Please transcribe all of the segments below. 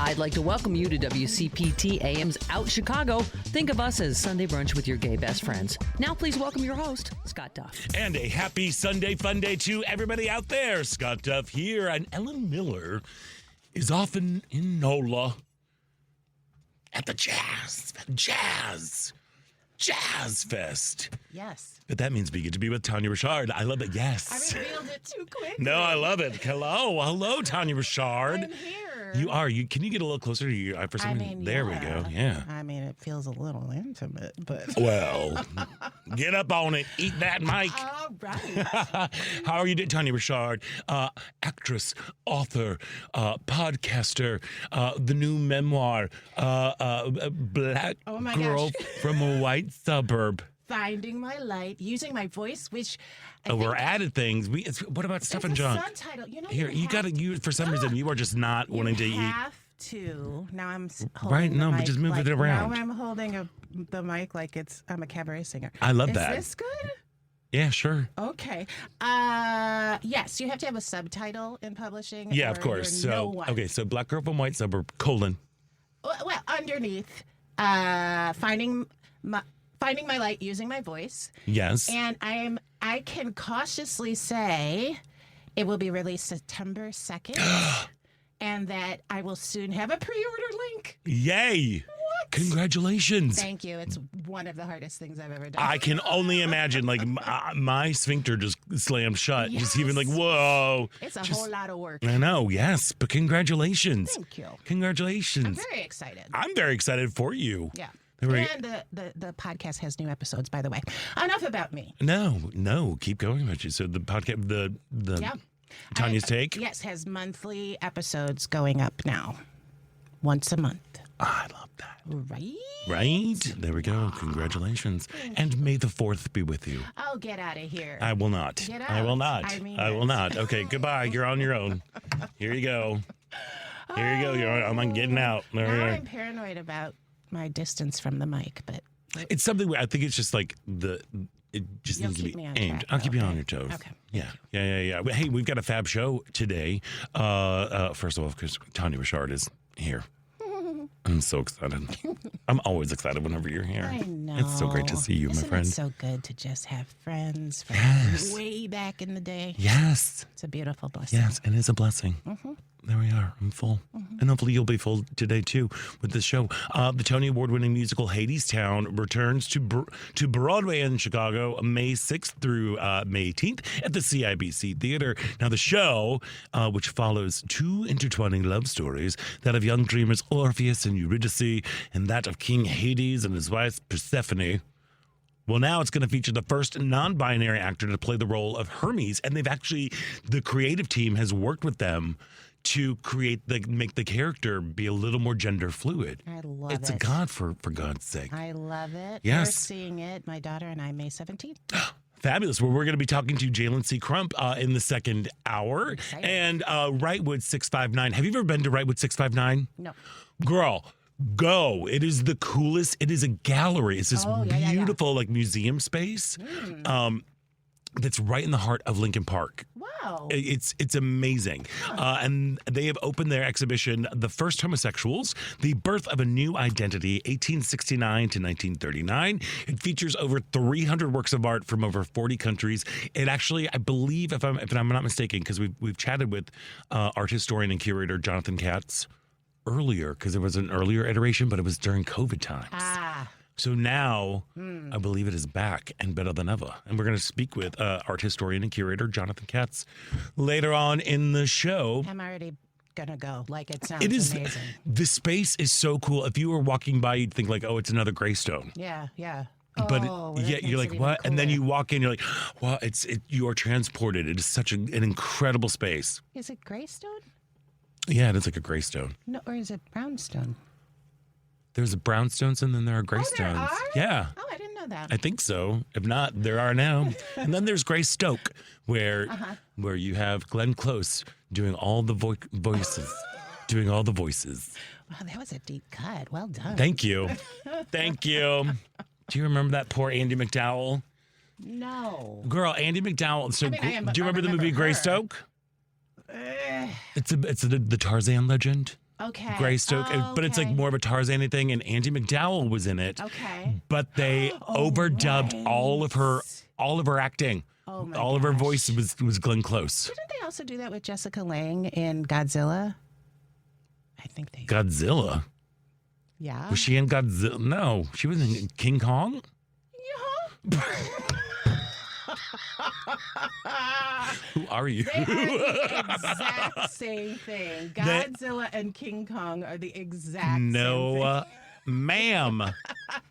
I'd like to welcome you to WCPT AM's Out Chicago. Think of us as Sunday brunch with your gay best friends. Now please welcome your host, Scott Duff. And a happy Sunday fun day to everybody out there. Scott Duff here, and Ellen Miller is often in NOLA at the Jazz Fest. Yes. But that means we get to be with Tania Richard. I love it. Yes. I revealed it too quick. No, I love it. Hello, Tania Richard. I'm here. You are. Can you get a little closer to you? For some reason, there we go. Yeah. I mean, it feels a little intimate, but. Well, get up on it. Eat that mic. All right. How are you doing, Tania Richard? Actress, author, podcaster, the new memoir, Black Girl from a White Suburb. Finding my light, using my voice, which we're added things. What about stuff and junk? Subtitle. You know, here you got to. You for some reason you are just not wanting to eat. Have to. Now I'm holding right. No, the but mic just move like, it around. Now I'm holding the mic like I'm a cabaret singer. I love that. Is this good? Yeah, sure. Okay. Yes, you have to have a subtitle in publishing. Yeah, of course. So so Black Girl from White Suburb, : Well, underneath, finding my light using my voice. Yes. And I can cautiously say it will be released September 2nd and that I will soon have a pre-order link. Yay. What? Congratulations. Thank you. It's one of the hardest things I've ever done. I can only imagine, like, my sphincter just slammed shut. Yes. Just even like, whoa. It's a whole lot of work. I know, yes. But congratulations. Thank you. Congratulations. I'm very excited. I'm very excited for you. Yeah. And the podcast has new episodes, by the way. Enough about me. No, keep going about you. So the podcast, the Tania's Take? Yes, has monthly episodes going up now. Once a month. I love that. Right? There we go. Congratulations. And may the 4th be with you. Oh, get out of here. I will not. Get out. I will not. I will not. Okay, goodbye. You're on your own. Here you go. Here you go. I'm getting out. Now I'm paranoid about my distance from the mic, but it's something where I think it's just like it just needs to be aimed. I'll keep you on your toes. Okay. Yeah. Hey, we've got a fab show today. First of all, because Tania Richard is here. I'm so excited. I'm always excited whenever you're here. I know. It's so great to see you, my friend. It's so good to just have friends from way back in the day. Yes. It's a beautiful blessing. Yes, it is a blessing. Mm-hmm. There we are. I'm full. Mm-hmm. And hopefully you'll be full today, too, with this show. The Tony Award-winning musical Hadestown returns to Broadway in Chicago May 6th through May 18th at the CIBC Theater. Now, the show, which follows two intertwining love stories, that of young dreamers Orpheus and Eurydice, and that of King Hades and his wife Persephone. Well, now it's going to feature the first non-binary actor to play the role of Hermes, and the creative team has worked with them to make the character be a little more gender fluid. I love it. It's a god, for God's sake. I love it. Yes. We're seeing it, my daughter and I, May 17th. Fabulous. Well, we're going to be talking to Jalen C. Crump in the second hour. Exciting. And Wrightwood 659. Have you ever been to Wrightwood 659? No. Girl, go. It is the coolest. It is a gallery. It's this beautiful like museum space. That's right in the heart of Lincoln Park. Wow. It's amazing. And they have opened their exhibition, The First Homosexuals, The Birth of a New Identity, 1869 to 1939. It features over 300 works of art from over 40 countries. It actually, I believe, if I'm not mistaken, because we've chatted with art historian and curator Jonathan Katz earlier, because it was an earlier iteration, but it was during COVID times. So now, I believe it is back and better than ever. And we're going to speak with art historian and curator Jonathan Katz later on in the show. I'm already going to go. Like, it sounds amazing. The space is so cool. If you were walking by, you'd think like, oh, it's another Greystone. Yeah. But you're like, what? And then you walk in, you're like, wow, you are transported. It is such an incredible space. Is it Greystone? Yeah, it is like a Greystone. No, or is it Brownstone? There's brownstones and then there are greystones. There are? Yeah. Oh, I didn't know that. I think so. If not, there are now. And then there's Greystoke, where you have Glenn Close doing all the voices. Doing all the voices. Wow, that was a deep cut. Well done. Thank you. Thank you. Do you remember that poor Andy McDowell? No. Girl, Andy McDowell. So, do you remember the movie her. Greystoke? It's the Tarzan legend. Okay. Greystoke, Oh, but it's like okay. more of a Tarzan thing, and Andy McDowell was in it. Okay. But they overdubbed all of her acting. Oh my all of her gosh. voice was Glenn Close. Didn't they also do that with Jessica Lange in Godzilla? I think they. Godzilla? Yeah. Was she in Godzilla? No, she was in King Kong. Yeah. Who are you? They are the exact same thing. Godzilla and King Kong are the exact same No, ma'am.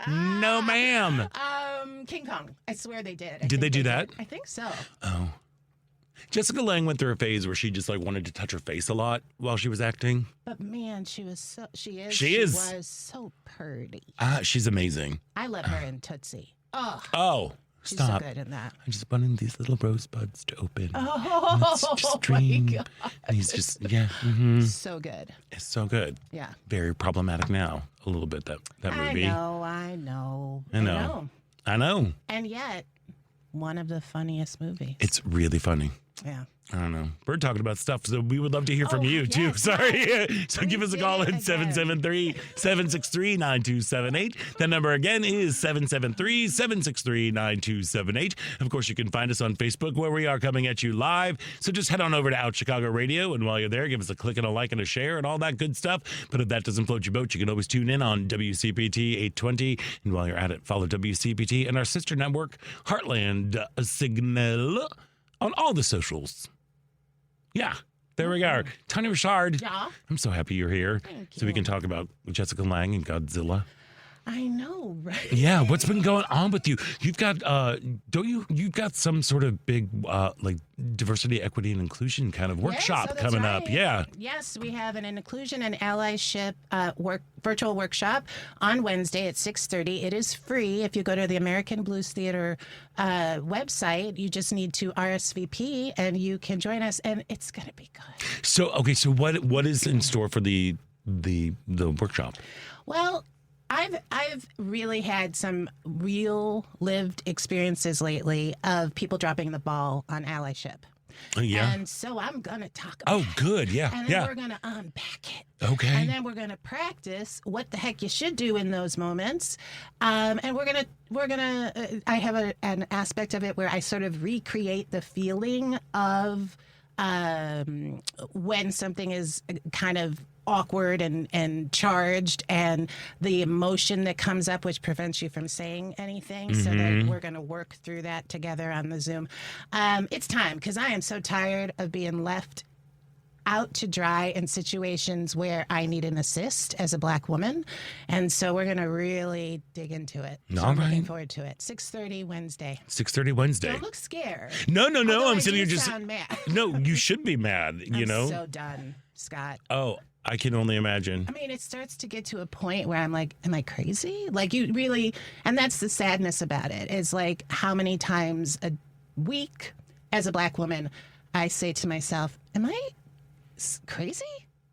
No, ma'am. thing. King Kong. I swear they did. Did they do that? I think so. Oh. Jessica Lange went through a phase where she just like wanted to touch her face a lot while she was acting. But man, she was so. She was so pretty. She's amazing. I love her in Tootsie. Oh, Oh, she's stop. so good in that. I just wanted these little rosebuds to open. Oh, Let's just dream. my God. And he's just, mhm. So good. It's so good. Yeah. Very problematic now, a little bit, that movie. I know. I know. And yet, one of the funniest movies. It's really funny. Yeah. I don't know. We're talking about stuff, so we would love to hear from you, too. yes, Sorry. So We give us a did call it at again. 773-763-9278. That number again is 773-763-9278. Of course, you can find us on Facebook, where we are coming at you live. So just head on over to Out Chicago Radio, and while you're there, give us a click and a like and a share and all that good stuff. But if that doesn't float your boat, you can always tune in on WCPT 820. And while you're at it, follow WCPT and our sister network, Heartland Signal, on all the socials. Yeah, there we are. Tania Richard. Yeah. I'm so happy you're here. Thank So we you. can talk about Jessica Lange and Godzilla. I know, right? Yeah, what's been going on with you? You've got you've got some sort of big like diversity, equity, and inclusion kind of workshop that's coming up. right. Yeah. Yes, we have an inclusion and allyship virtual workshop on Wednesday at 6:30. It is free. If you go to the American Blues Theater website, you just need to RSVP and you can join us, and it's going to be good. So so what is in store for the workshop? Well, I've really had some real lived experiences lately of people dropping the ball on allyship. Yeah. And so I'm going to talk about it. Good. Yeah. And then we're going to unpack it. Okay. And then we're going to practice what the heck you should do in those moments. And we're gonna. I have an aspect of it where I sort of recreate the feeling of when something is kind of awkward and charged, and the emotion that comes up, which prevents you from saying anything. So that we're going to work through that together on the Zoom. It's time, because I am so tired of being left out to dry in situations where I need an assist as a Black woman. And so we're going to really dig into it. So All I'm right. looking forward to it. 6:30 Wednesday. 6:30 Wednesday. Don't look scared. No. Although I'm I sitting do here just. sound mad. No, you should be mad. You I'm know. so done, Scott. Oh, I can only imagine. I mean, it starts to get to a point where I'm like, am I crazy? Like, you really, and that's the sadness about it, is like how many times a week as a Black woman, I say to myself, am I crazy?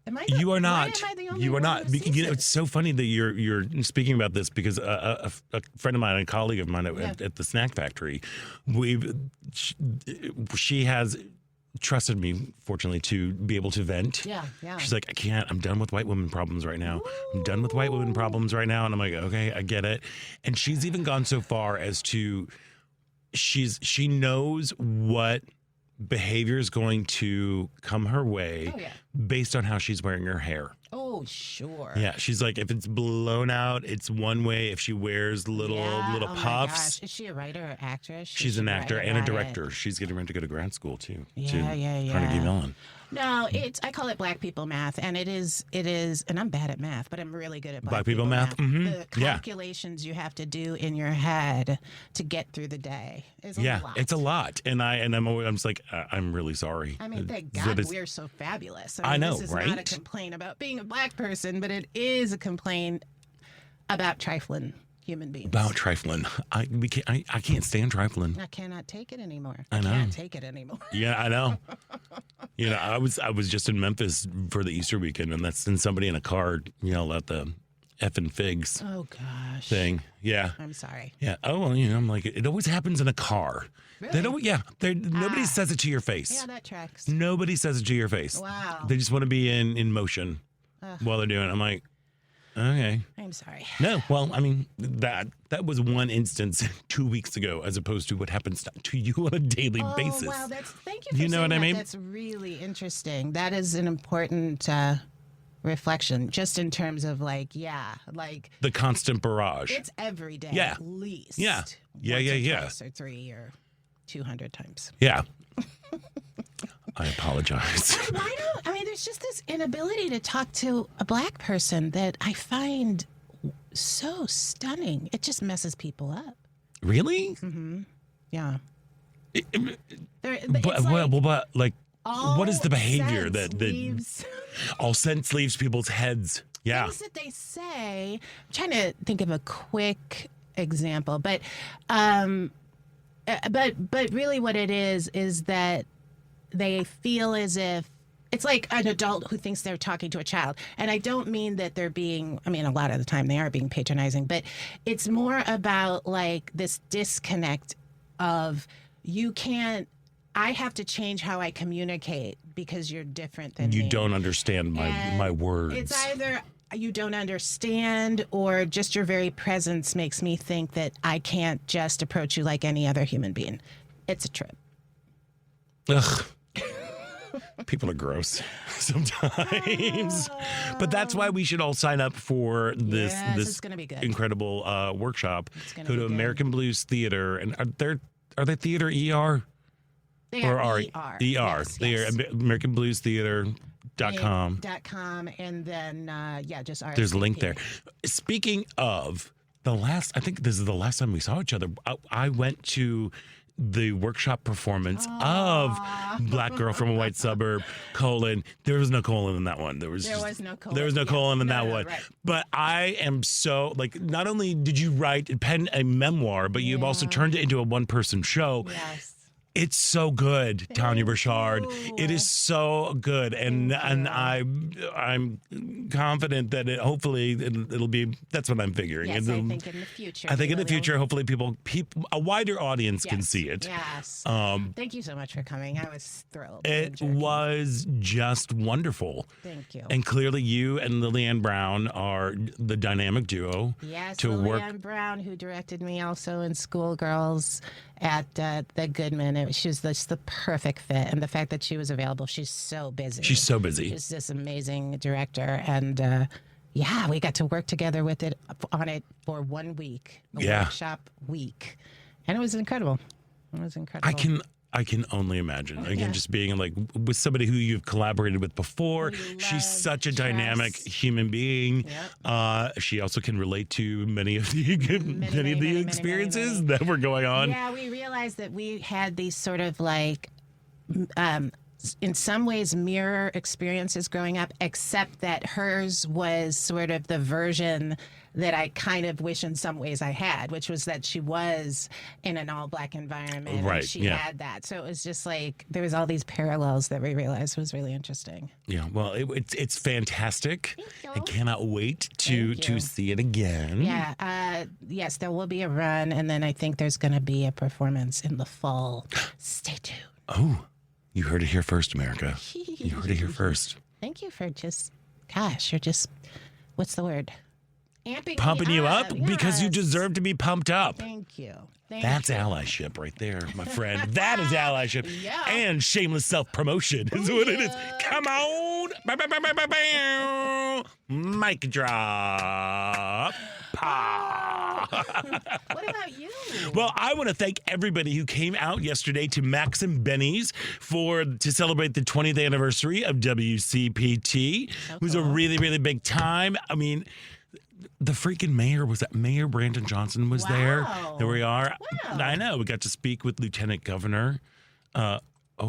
Am I? You are not. Why am I the only You are one not. who sees You know, it? it's so funny that you're speaking about this, because a friend of mine, a colleague of mine at the snack factory, she has trusted me, fortunately, to be able to vent. Yeah. She's like, I can't. I'm done with white women problems right now. I'm done with white women problems right now. And I'm like, okay, I get it. And she's even gone so far as to she knows what behavior is going to come her way based on how she's wearing her hair. Oh, sure. Yeah, she's like, if it's blown out, it's one way. If she wears little Oh my puffs. gosh. Is she a writer or actress? She She's an should actor write and a about it. director. She's getting ready to go to grad school too. Yeah. Carnegie Mellon. No, I call it Black people math, and it is, and I'm bad at math, but I'm really good at Black people math? The Yeah. calculations you have to do in your head to get through the day is a lot. It's a lot, and I'm just like, I'm really sorry. I mean, thank That God is- we're so fabulous. I know, this is not a right? complaint about being a Black person, but it is a complaint about trifling human beings. About trifling. I can't stand trifling. I cannot take it anymore. I know. Can't take it anymore. Yeah, I know. You know, I was just in Memphis for the Easter weekend, and somebody in a car yelled at the effing figs Oh gosh. thing. Yeah. I'm sorry. Yeah. Oh, well, you know, I'm like, it always happens in a car. They Really? don't. Yeah. Nobody says it to your face. Yeah, that tracks. Nobody says it to your face. Wow. They just want to be in motion. while they're doing it. I'm like, okay. I'm sorry. No, well, I mean, that was one instance 2 weeks ago, as opposed to what happens to you on a daily basis. Wow, thank you for You know saying what I that. mean? That's really interesting. That is an important reflection, just in terms of like The constant barrage. it's every day Yeah. at least. Yeah. Yeah, once yeah, or yeah. twice or 3 or 200 times. Yeah. I apologize. There's just this inability to talk to a black person that I find so stunning. It just messes people up. Really? Yeah. But what is the behavior sense that leaves all sense leaves people's heads? Yeah. things that they say. I'm trying to think of a quick example, but really what it is that they feel as if it's like an adult who thinks they're talking to a child. And I don't mean that they're being, a lot of the time they are being patronizing, but it's more about like this disconnect of I have to change how I communicate because you're different than me. You don't understand my words. It's either you don't understand or just your very presence makes me think that I can't just approach you like any other human being. It's a trip. Ugh. People are gross sometimes. But that's why we should all sign up for this it's gonna be good. incredible workshop. gonna Go be to good. American Blues Theater. And are they theater ER? They Or are are ER. Yes, they are AmericanBluesTheater.com. .com and then just RSVP. There's a link there. Speaking of I think this is the last time we saw each other. I went to the workshop performance of Black Girl from a White Suburb, : there was no colon in that one. There was no colon. There was no colon in that one. Right. But I am so, not only did you pen a memoir, but you've also turned it into a one-person show. Yes. It's so good, Tania Richard. you. It is so good, and I'm confident that it'll be. That's what I'm figuring. Yes, I think in the future. I think in the future, hopefully, people, a wider audience can Yes, see it. Yes. Thank you so much for coming. I was thrilled. It was just wonderful. Thank you. And clearly, you and Lillian Brown are the dynamic duo. Yes, to work. Lillian Brown, who directed me also in Schoolgirls at the Goodman. She was just the perfect fit. And the fact that she was available, she's so busy. She's so busy. She's this amazing director. And we got to work together on it for 1 week, a workshop week. And it was incredible. I can only imagine. Again, just being with somebody who you've collaborated with before. She's such a dynamic human being. Yep. She also can relate to many of the experiences that were going on. Yeah, we realized that we had these sort of in some ways mirror experiences growing up, except that hers was sort of the version that I kind of wish in some ways I had, which was that she was in an all-black environment. Right, And she had that. So it was just there was all these parallels that we realized was really interesting. Yeah, well, it's fantastic. Thank you. I cannot wait to see it again. Yeah. Yes, there will be a run, and then I think there's going to be a performance in the fall. Stay tuned. Oh, you heard it here first, America. You heard it here first. Thank you for you're just, what's the word? Pumping you up Yes. because you deserve to be pumped up. Thank you. That's allyship right there, my friend. That is allyship. Yeah. And shameless self-promotion is what it is. Come on. Bow, bow, bow, bow, bow, bow. Mic drop. Pa. What about you? Well, I want to thank everybody who came out yesterday to Max and Benny's to celebrate the 20th anniversary of WCPT. It was a really, really big time. I mean, the freaking Mayor Brandon Johnson was there. There we are. Wow. I know. We got to speak with Lieutenant Governor. Oh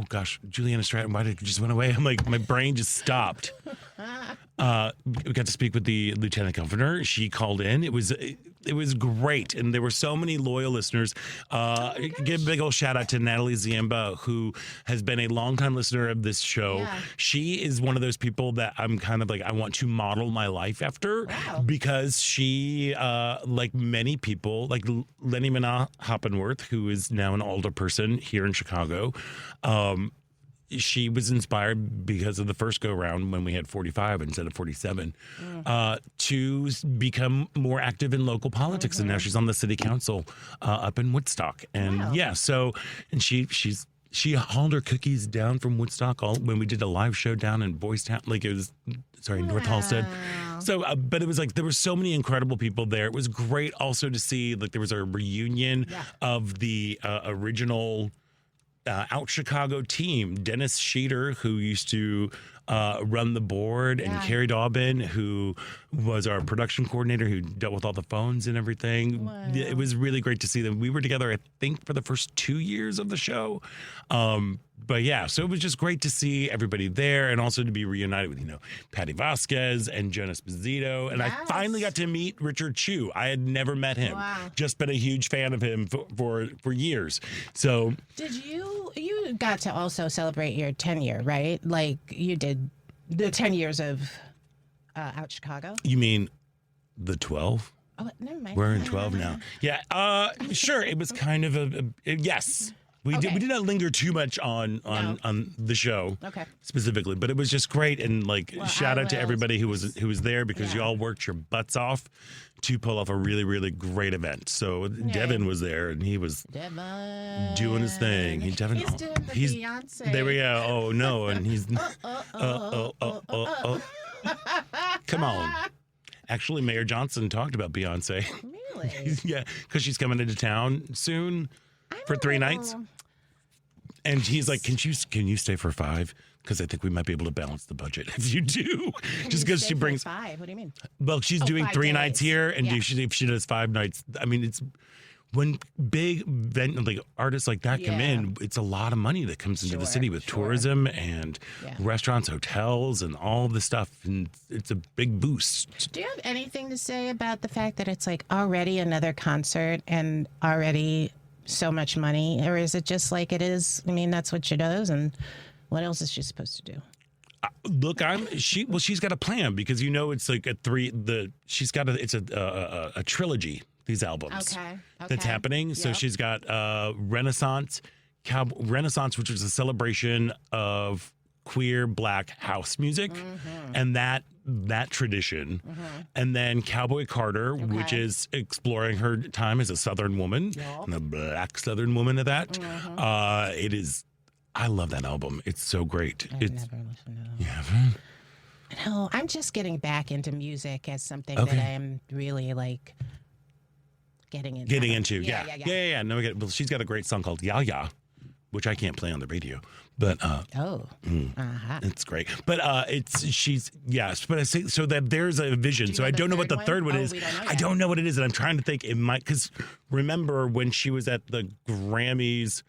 gosh, Juliana Stratton, why did it just went away? I'm like, my brain just stopped. We got to speak with the Lieutenant Governor. She called in. It was great, and there were so many loyal listeners. Give a big old shout out to Natalie Ziemba, who has been a longtime listener of this show. Yeah. She is one of those people that I'm kind of I want to model my life after, because she, like many people, like Lenny Mana Hoppenworth, who is now an older person here in Chicago, she was inspired because of the first go round when we had 45 instead of 47 to become more active in local politics. And now she's on the city council up in Woodstock. And and she hauled her cookies down from Woodstock when we did a live show down in Boys Town, North Halstead. So, but it was like there were so many incredible people there. It was great also to see there was a reunion of the original Out Chicago team. Dennis Sheeter, who used to run the board, and Carrie Dobbin, who was our production coordinator, who dealt with all the phones and everything. Wow. It was really great to see them. We were together, I think, for the first 2 years of the show. But yeah, so it was just great to see everybody there, and also to be reunited with, Patty Vasquez and Jonas Bizito. And I finally got to meet Richard Chu. I had never met him. Wow. Just been a huge fan of him for years. So did you got to also celebrate your 10-year, right? Like you did the 10 years of Out Chicago? You mean the 12? Oh, never mind. We're in 12 now. Yeah, sure. It was kind of yes. We did not linger too much on the show specifically, but it was just great, and shout out to everybody who was there, because you all worked your butts off to pull off a really, really great event. So Devin was there, and he was doing his thing. He's doing the Beyonce. There we go. Oh no, and he's come on. Actually, Mayor Johnson talked about Beyonce. Really? Yeah, because she's coming into town soon for 3 nights. And he's like, can you stay for 5? Because I think we might be able to balance the budget if you do. Just because she brings 5. What do you mean? Well, she's doing 3 nights here, and if she does 5 nights, I mean, it's when big artists like that come in, it's a lot of money that comes into the city with tourism and restaurants, hotels, and all the stuff, and it's a big boost. Do you have anything to say about the fact that it's already another concert and already so much money, or is it just like it is? I mean, that's what she does, and what else is she supposed to do? Look, she's got a plan, because it's like it's a trilogy, these albums that's happening. Yep. So she's got Renaissance, which was a celebration of queer Black house music, and that tradition, and then Cowboy Carter, which is exploring her time as a Southern woman, and a Black Southern woman at that. I love that album. It's so great. I've never listened to that. You haven't? No, I'm just getting back into music as something that I am really getting into. Yeah. No, she's got a great song called Ya Ya, which I can't play on the radio. But it's great. But but I say so that there's a vision. So I don't know what the third one is. I don't know what it is, and I'm trying to think. It might, because remember when she was at the Grammys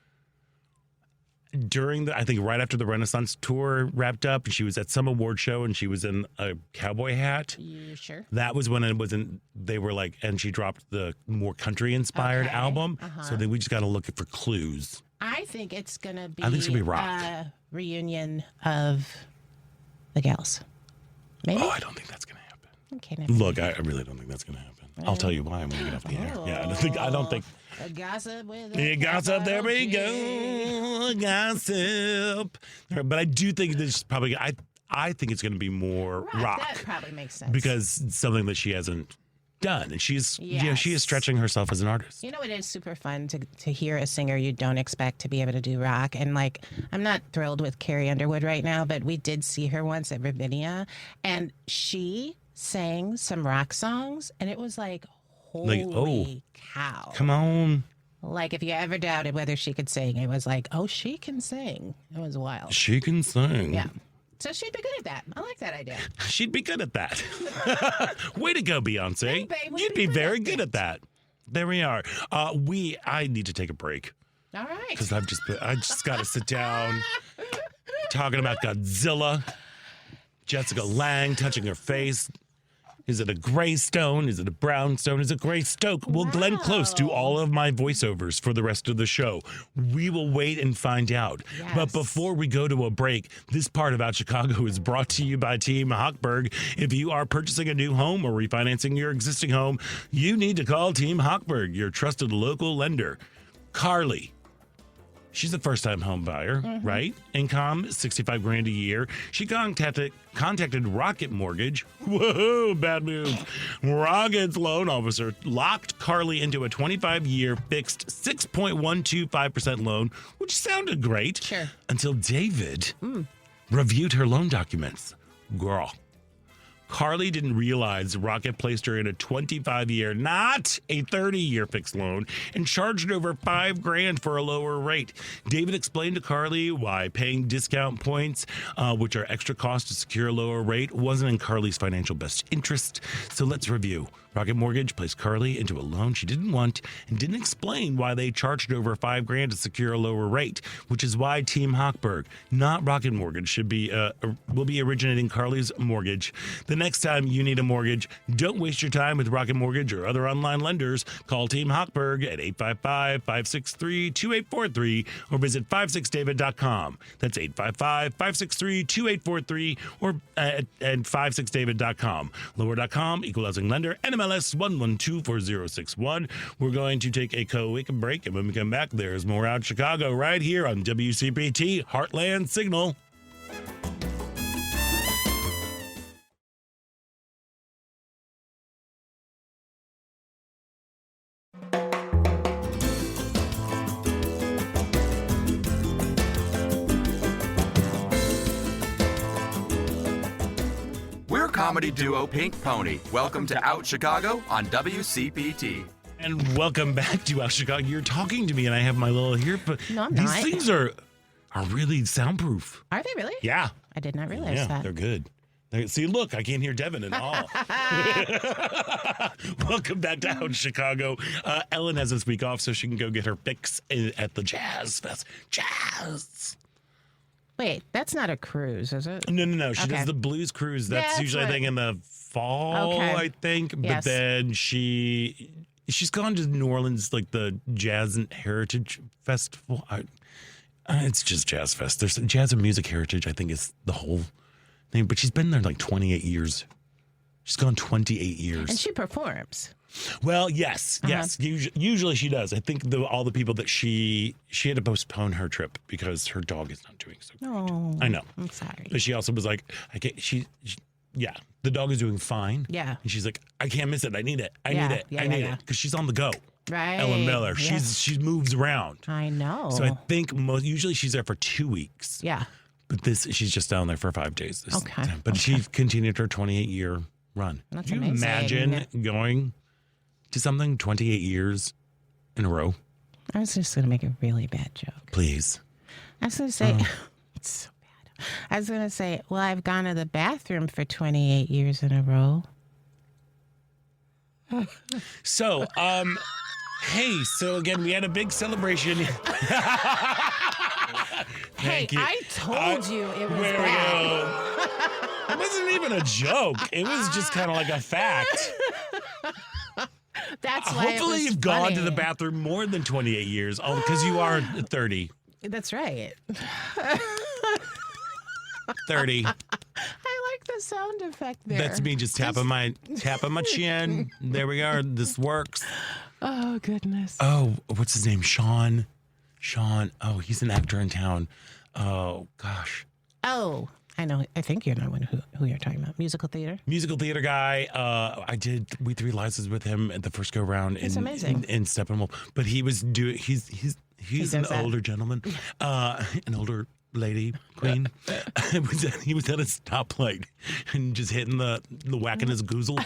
during I think right after the Renaissance tour wrapped up, and she was at some award show, and she was in a cowboy hat. You sure? That was when it wasn't. They were and she dropped the more country inspired album. So then we just got to look for clues. I think it's going to be rock. A reunion of the gals. Maybe? Oh, I don't think that's going to happen. Okay. Look, I really don't think that's going to happen. I'll tell you why when we get off the air. Yeah, I don't think. A gossip with gossip, there we go. Gossip. But I do think this is probably, I think it's going to be more rock. That probably makes sense. Because it's something that she hasn't done, and she is stretching herself as an artist. It is super fun to hear a singer you don't expect to be able to do rock. And I'm not thrilled with Carrie Underwood right now, but we did see her once at Ravinia, and she sang some rock songs, and it was holy cow. Come on. If you ever doubted whether she could sing, it was she can sing. It was wild. She can sing. Yeah. So she'd be good at that. I like that idea. She'd be good at that. Way to go, Beyonce. Hey, babe, you'd be very good at that. There we are. I need to take a break. All right. Because I just got to sit down talking about Godzilla. Jessica Lange touching her face. Is it a gray stone? Is it a brown stone? Is it gray stoke? Will Glenn Close do all of my voiceovers for the rest of the show? We will wait and find out. Yes. But before we go to a break, this part of Out Chicago is brought to you by Team Hochberg. If you are purchasing a new home or refinancing your existing home, you need to call Team Hochberg, your trusted local lender. Carly. She's a first-time home buyer, right? Income, $65,000 a year. She contacted Rocket Mortgage. Whoa, bad move. Rocket's loan officer locked Carly into a 25-year fixed 6.125% loan, which sounded great. Sure. Until David reviewed her loan documents. Girl. Carly didn't realize Rocket placed her in a 25-year, not a 30-year fixed loan, and charged over $5,000 for a lower rate. David explained to Carly why paying discount points, which are extra cost to secure a lower rate, wasn't in Carly's financial best interest. So let's review. Rocket Mortgage placed Carly into a loan she didn't want and didn't explain why they charged over $5,000 to secure a lower rate, which is why Team Hochberg, not Rocket Mortgage, will be originating Carly's mortgage. The next time you need a mortgage, don't waste your time with Rocket Mortgage or other online lenders. Call Team Hochberg at 855-563-2843 or visit 56david.com. That's 855-563-2843 or at 56david.com. Lower.com, equal housing lender, NMLS 1124061. We're going to take a quick break, and when we come back, there's more Out Chicago right here on WCPT Heartland Signal. We're comedy duo Pink Pony. Welcome to Out Chicago on WCPT. And welcome back to Out Chicago. You're talking to me, and I have my little here, but No, I'm these not. things are really soundproof. Are they really? Yeah. I did not realize Yeah, that. they're good. See, look, I can't hear Devin at all. Welcome back to Out Chicago. Ellen has this week off, so she can go get her fix at the Jazz Fest. Jazz. Wait, that's not a cruise, is it? No. She Okay. does the blues cruise. That's That's usually, I what- think, in the fall, Okay. I think. But Yes. then she's gone to New Orleans, like the Jazz and Heritage Festival. It's just Jazz Fest. There's Jazz and Music Heritage, I think, is the whole thing. But she's been there like 28 years. She's gone 28 years. And she performs. Well, yes. Usually she does. I think all the people that she had to postpone her trip because her dog is not doing so great. Oh, I know. I'm sorry. But she also was like, the dog is doing fine. Yeah. And she's like, I can't miss it. I need it. I Yeah, need it. yeah, I need yeah. it. Because she's on the go. Right. Ellen Miller. Yes. She moves around. I know. So I think usually she's there for 2 weeks. Yeah. But she's just down there for 5 days this Okay, time. But she continued her 28-year run. That's Can you amazing. imagine going to something 28 years in a row? I was just going to make a really bad joke. Please. I was going to say, it's so bad. I was going to say, well, I've gone to the bathroom for 28 years in a row. So, hey, so again, we had a big celebration. Thank you. I told you it was There we bad. go. It wasn't even a joke. It was just kind of like a fact. That's why Hopefully it was you've gone to the funny. bathroom more than 28 years. Oh, because you are 30. That's right. 30. I like the sound effect there. That's me just tapping my chin. There we are. This works. Oh, goodness. Oh, what's his name? Sean. Oh, he's an actor in town. Oh, gosh. Oh, I know. I think you know who you're talking about. Musical theater. Musical theater guy. I did We Three Lices with him at the first go round That's amazing. in Steppenwolf. But he was doing. He's an does that. older gentleman, an older lady queen. He was at a stoplight and just hitting the whacking his goozle,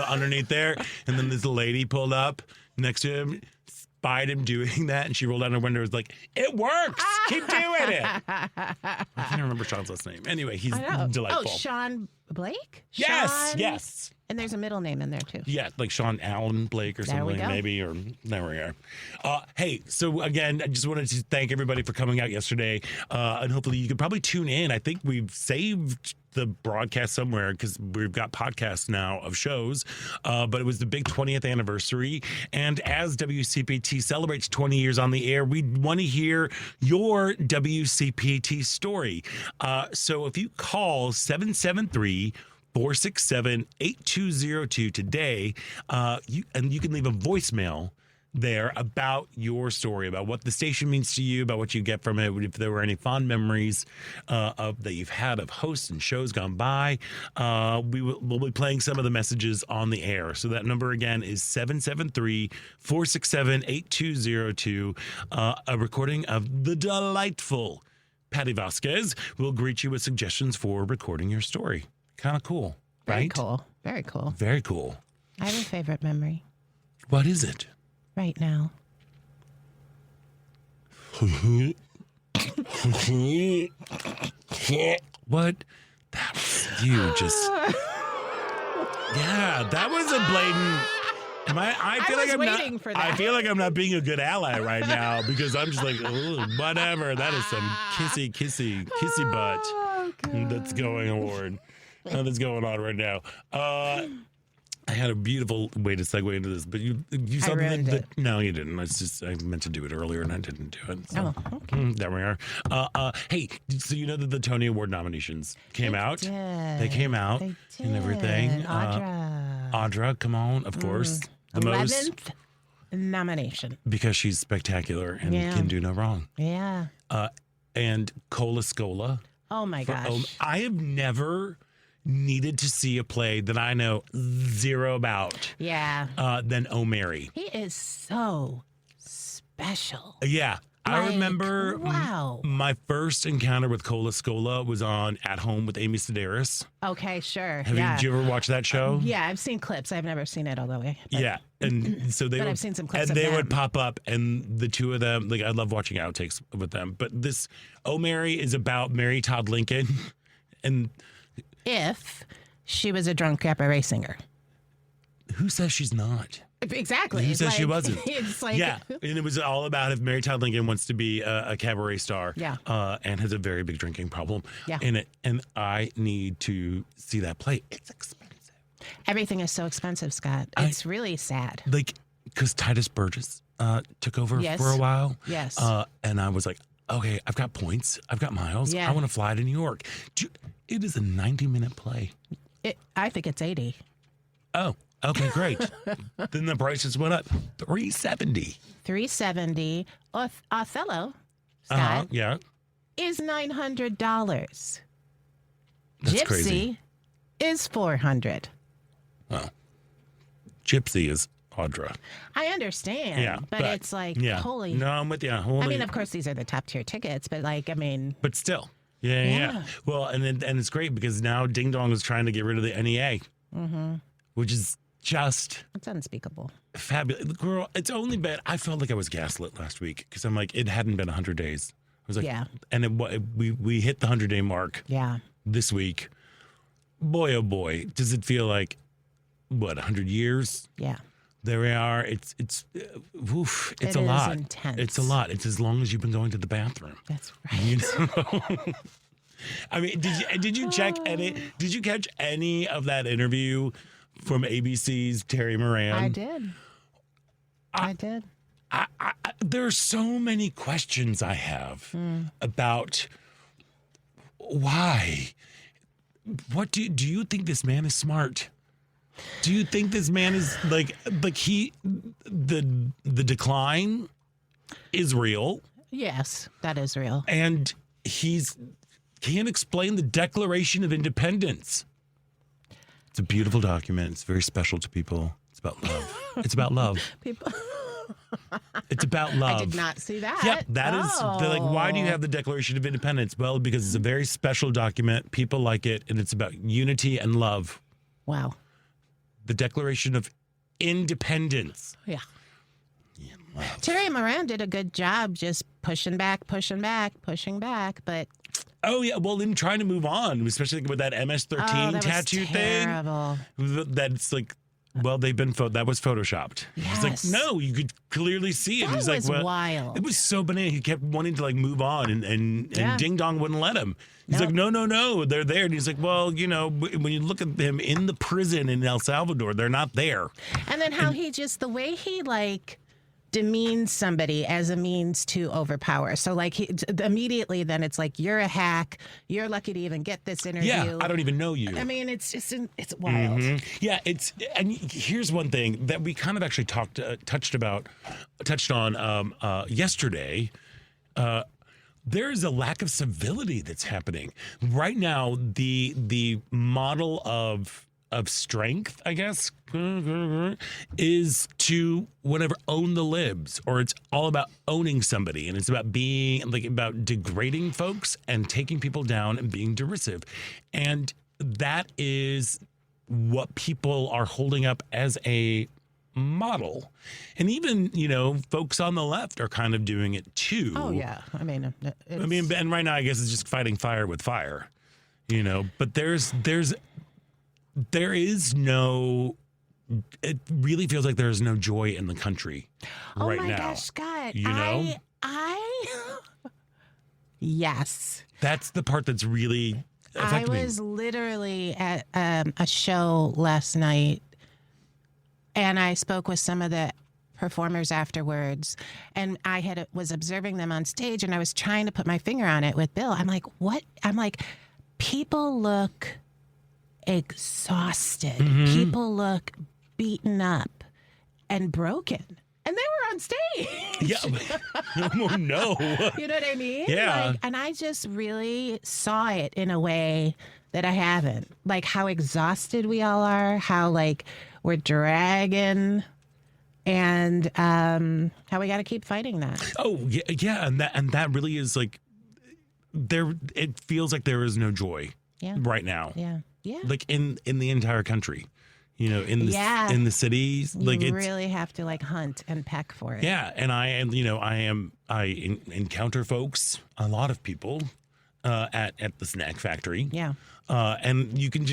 underneath there. And then this lady pulled up next to him, spied him doing that, and she rolled down her window and was like, "It works! Keep doing it!" I can't remember Sean's last name. Anyway, he's I know. delightful. Oh, Sean Blake? Yes, Sean- yes. And there's a middle name in there, too. Yeah, like Sean Allen Blake or There we something, go. maybe, or there we are. Hey, so again, I just wanted to thank everybody for coming out yesterday, and hopefully you could probably tune in. I think we've saved the broadcast somewhere because we've got podcasts now of shows, but it was the big 20th anniversary, and as WCPT celebrates 20 years on the air, we want to hear your WCPT story. So if you call 773-467-8202 today, you can leave a voicemail there about your story, about what the station means to you, about what you get from it, if there were any fond memories that you've had of hosts and shows gone by. We'll be playing some of the messages on the air. So that number again is 773-467-8202. A recording of the delightful Patty Vasquez will greet you with suggestions for recording your story. Kind of cool, right? Very cool. Very cool. Very cool. I have a favorite memory What is it? right now. What? That was you just. Yeah, that was a blatant. I feel like I'm not being a good ally right now because I'm just like, whatever. That is some kissy butt that's going on. That's going on right now. I had a beautiful way to segue into this, but you saw that. No, you didn't. I meant to do it earlier and I didn't do it. So. Oh, okay. There we are. Hey, so you know that the Tony Award nominations came out? They came out and everything. Audra, come on, of course. The 11th nomination. Because she's spectacular and can do no wrong. Yeah. And Cola Scola. Oh, my gosh. I have never needed to see a play that I know zero about. Yeah. Than Oh Mary. He is so special. Yeah. I remember my first encounter with Cola Scola was on At Home with Amy Sedaris. Okay, sure. Did you ever watch that show? Yeah, I've seen clips. I've never seen it all the way. Yeah. And so they I've seen some clips and of they them. would pop up and the two of them, like I love watching outtakes with them. But this Oh Mary is about Mary Todd Lincoln and if she was a drunk cabaret singer. Who says she's not? Exactly. Who says she wasn't? It's like, yeah, and it was all about if Mary Todd Lincoln wants to be a cabaret star, and has a very big drinking problem in it, and I need to see that play. It's expensive. Everything is so expensive, Scott. It's really sad. Like, because Titus Burgess took over for a while. Yes. And I was like, okay, I've got points, I've got miles. Yeah. I want to fly to New York. It is a 90-minute play. I think it's 80. Oh. Okay, great. Then the prices went up. $370. $370. Othello, Scott, is $900. That's Gypsy crazy. is $400. Oh. Gypsy is Audra. I understand, but it's like, holy. No, I'm with you. I mean, of course, these are the top tier tickets, but But still. Yeah. Well, and it's great because now Ding Dong is trying to get rid of the NEA, which is just it's unspeakable. Fabulous. Girl, it's only been, I felt like I was gaslit last week because I'm like, it hadn't been 100 days. I was like, and we hit the 100-day mark this week. Boy, oh boy, does it feel like, 100 years? Yeah. There we are. It's a lot. Intense. It's a lot. It's as long as you've been going to the bathroom. That's right. You know? I mean, did you check any? Did you catch any of that interview from ABC's Terry Moran? I did. There are so many questions I have about why. What do you think this man is smart? Do you think this man is like the decline is real? Yes, that is real. And can't explain the Declaration of Independence. It's a beautiful document. It's very special to people. It's about love. It's about love. It's about love. I did not see that. Yep, they're like, why do you have the Declaration of Independence? Well, because it's a very special document. People like it, and it's about unity and love. Wow. The Declaration of Independence. Yeah. Terry Moran did a good job just pushing back, but... Oh, yeah. Well, in trying to move on, especially with that MS-13 tattoo terrible. thing. That's like, well, that was photoshopped. Yes. He's like, no, you could clearly see it. That He's like, was well, wild. It was so banana. He kept wanting to like move on and Ding Dong wouldn't let him. He's like, no, they're there. And he's like, well, when you look at them in the prison in El Salvador, they're not there. And then how the way he like demeans somebody as a means to overpower. So like immediately then it's like, you're a hack. You're lucky to even get this interview. Yeah, I don't even know you. I mean, it's just, it's wild. Yeah, and here's one thing that we kind of actually touched on yesterday. There is a lack of civility that's happening right now. The model of strength, I guess, is to whatever own the libs, or it's all about owning somebody, and it's about being about degrading folks and taking people down and being derisive, and that is what people are holding up as a model. And even, folks on the left are kind of doing it too. Oh, yeah. I mean, and right now I guess it's just fighting fire with fire, but there is no, it really feels like there's no joy in the country right now. Oh my gosh, Scott. Yes. That's the part that's really affecting me. I was literally at a show last night, and I spoke with some of the performers afterwards, and I was observing them on stage, and I was trying to put my finger on it with Bill. I'm like, what? I'm like, people look exhausted. People look beaten up and broken. And they were on stage. Yeah. Oh, no. You know what I mean? Yeah. And I just really saw it in a way that I haven't. Like how exhausted we all are, how we're dragging, and how we got to keep fighting that. Oh, yeah. And that really is it feels like there is no joy right now. Yeah. Yeah. Like in the entire country, in the cities, you really have to hunt and peck for it. Yeah, and I encounter folks, a lot of people, at the snack factory. Yeah. And you can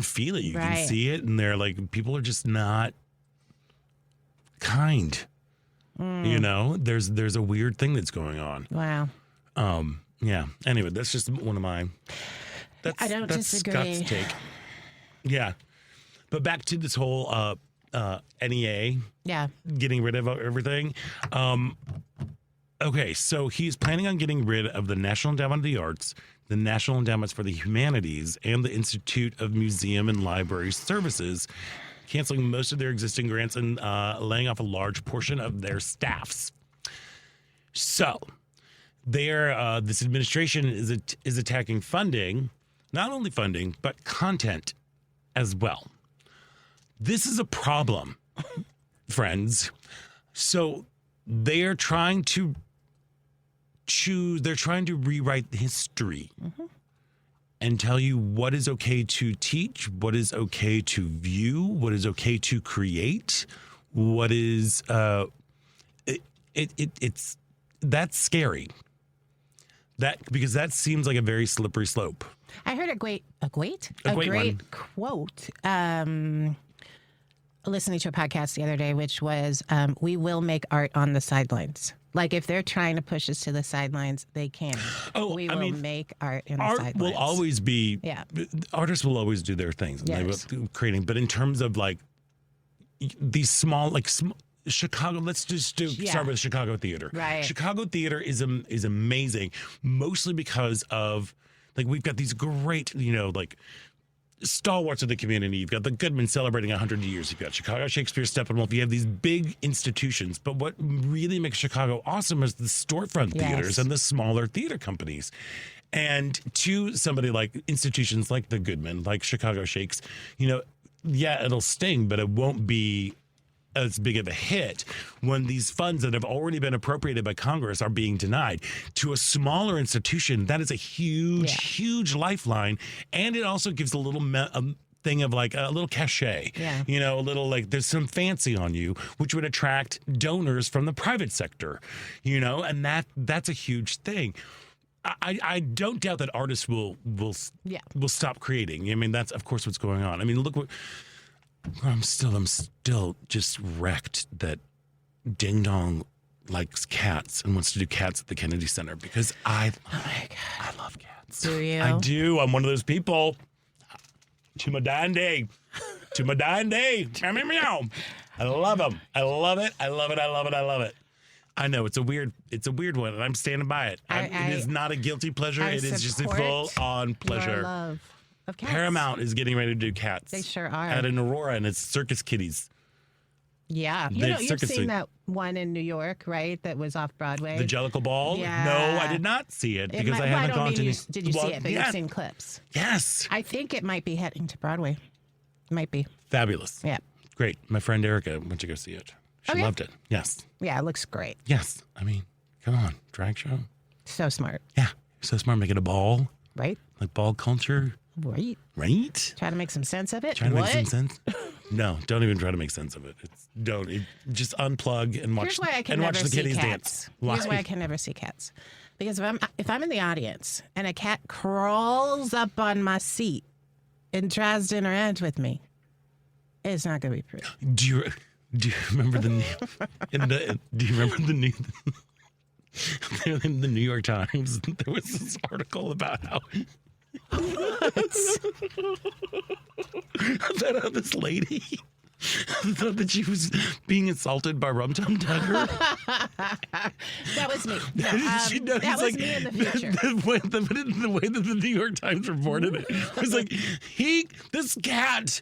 feel it, you can see it, and they're people are just not kind. There's a weird thing that's going on. Wow. Yeah. Anyway, that's just one of my. I don't disagree. Scott's take. Yeah. But back to this whole NEA. Yeah. Getting rid of everything. Okay, so he's planning on getting rid of the National Endowment of the Arts, the National Endowments for the Humanities, and the Institute of Museum and Library Services, canceling most of their existing grants and laying off a large portion of their staffs. So, this administration is attacking funding. Not only funding, but content as well. This is a problem, friends. So they're trying to rewrite history and tell you what is okay to teach, what is okay to view, what is okay to create, what is that's scary. Because that seems like a very slippery slope. I heard a great quote. Listening to a podcast the other day, which was, "We will make art on the sidelines." Like if they're trying to push us to the sidelines, they can. We will make art in the sidelines. Art will always be. Yeah. Artists will always do their things. Yes. They will creating, but in terms of these small, Chicago, let's just start with Chicago theater. Right. Chicago theater is amazing, mostly because of we've got these great, stalwarts of the community. You've got the Goodman celebrating 100 years. You've got Chicago Shakespeare, Steppenwolf. You have these big institutions. But what really makes Chicago awesome is the storefront theaters and the smaller theater companies. And to somebody like institutions like the Goodman, like Chicago Shakes, it'll sting, but it won't be as big of a hit when these funds that have already been appropriated by Congress are being denied. To a smaller institution, that is a huge lifeline, and it also gives a little thing of a little cachet. A little there's some fancy on you, which would attract donors from the private sector. And that's a huge thing. I don't doubt that artists will stop creating. I mean, that's of course what's going on. I mean, look what. I'm still just wrecked that Ding Dong likes cats and wants to do cats at the Kennedy Center because I love cats. Do you? I do. I'm one of those people. To my dying day. Meow, meow, meow. I love them. I love it. I love it. I love it. I love it. I know it's a weird one, and I'm standing by it. It is not a guilty pleasure. It is just a full-on pleasure. Your love of cats. Paramount is getting ready to do Cats. They sure are. At an Aurora, and it's Circus Kitties. Yeah. You've seen that one in New York, right? That was off Broadway. The Jellicle Ball? Yeah. No, I did not see it because I haven't gone to. Did you see it? But you've seen clips. Yes. I think it might be heading to Broadway. Might be. Fabulous. Yeah. Great. My friend Erica went to go see it. She loved it. Yes. Yeah, it looks great. Yes. I mean, come on, drag show. So smart. Yeah. So smart. Make it a ball. Right. Like ball culture. Right. Right. Try to make some sense of it. Try to make some sense. No, don't even try to make sense of it. Just unplug and watch. Here's why I can watch never the kitties see cats. dance. Here's why I can never see cats. Because if I'm in the audience and a cat crawls up on my seat and tries to interact with me, it's not gonna be pretty. Do you remember do you remember the new in the New York Times? There was this article about how. That this lady thought that she was being assaulted by Rum Tum Tugger. That was me. No, that was me in the future. The way that the New York Times reported it was like this cat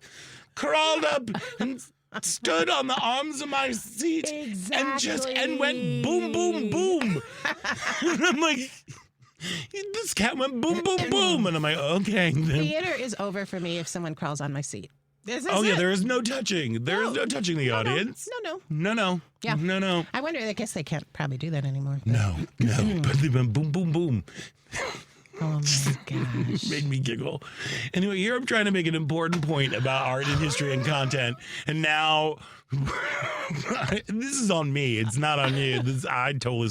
crawled up and stood on the arms of my seat and went boom, boom, boom. And I'm like, this cat went boom, boom, boom. And I'm like, okay. Theater is over for me if someone crawls on my seat. Yeah, there is no touching. There is no touching the audience. No. Yeah. No. I wonder, I guess they can't probably do that anymore. No. But they went boom, boom, boom. Oh my gosh. Made me giggle. Anyway, here I'm trying to make an important point about art and history and content. And now this is on me. It's not on you. I totally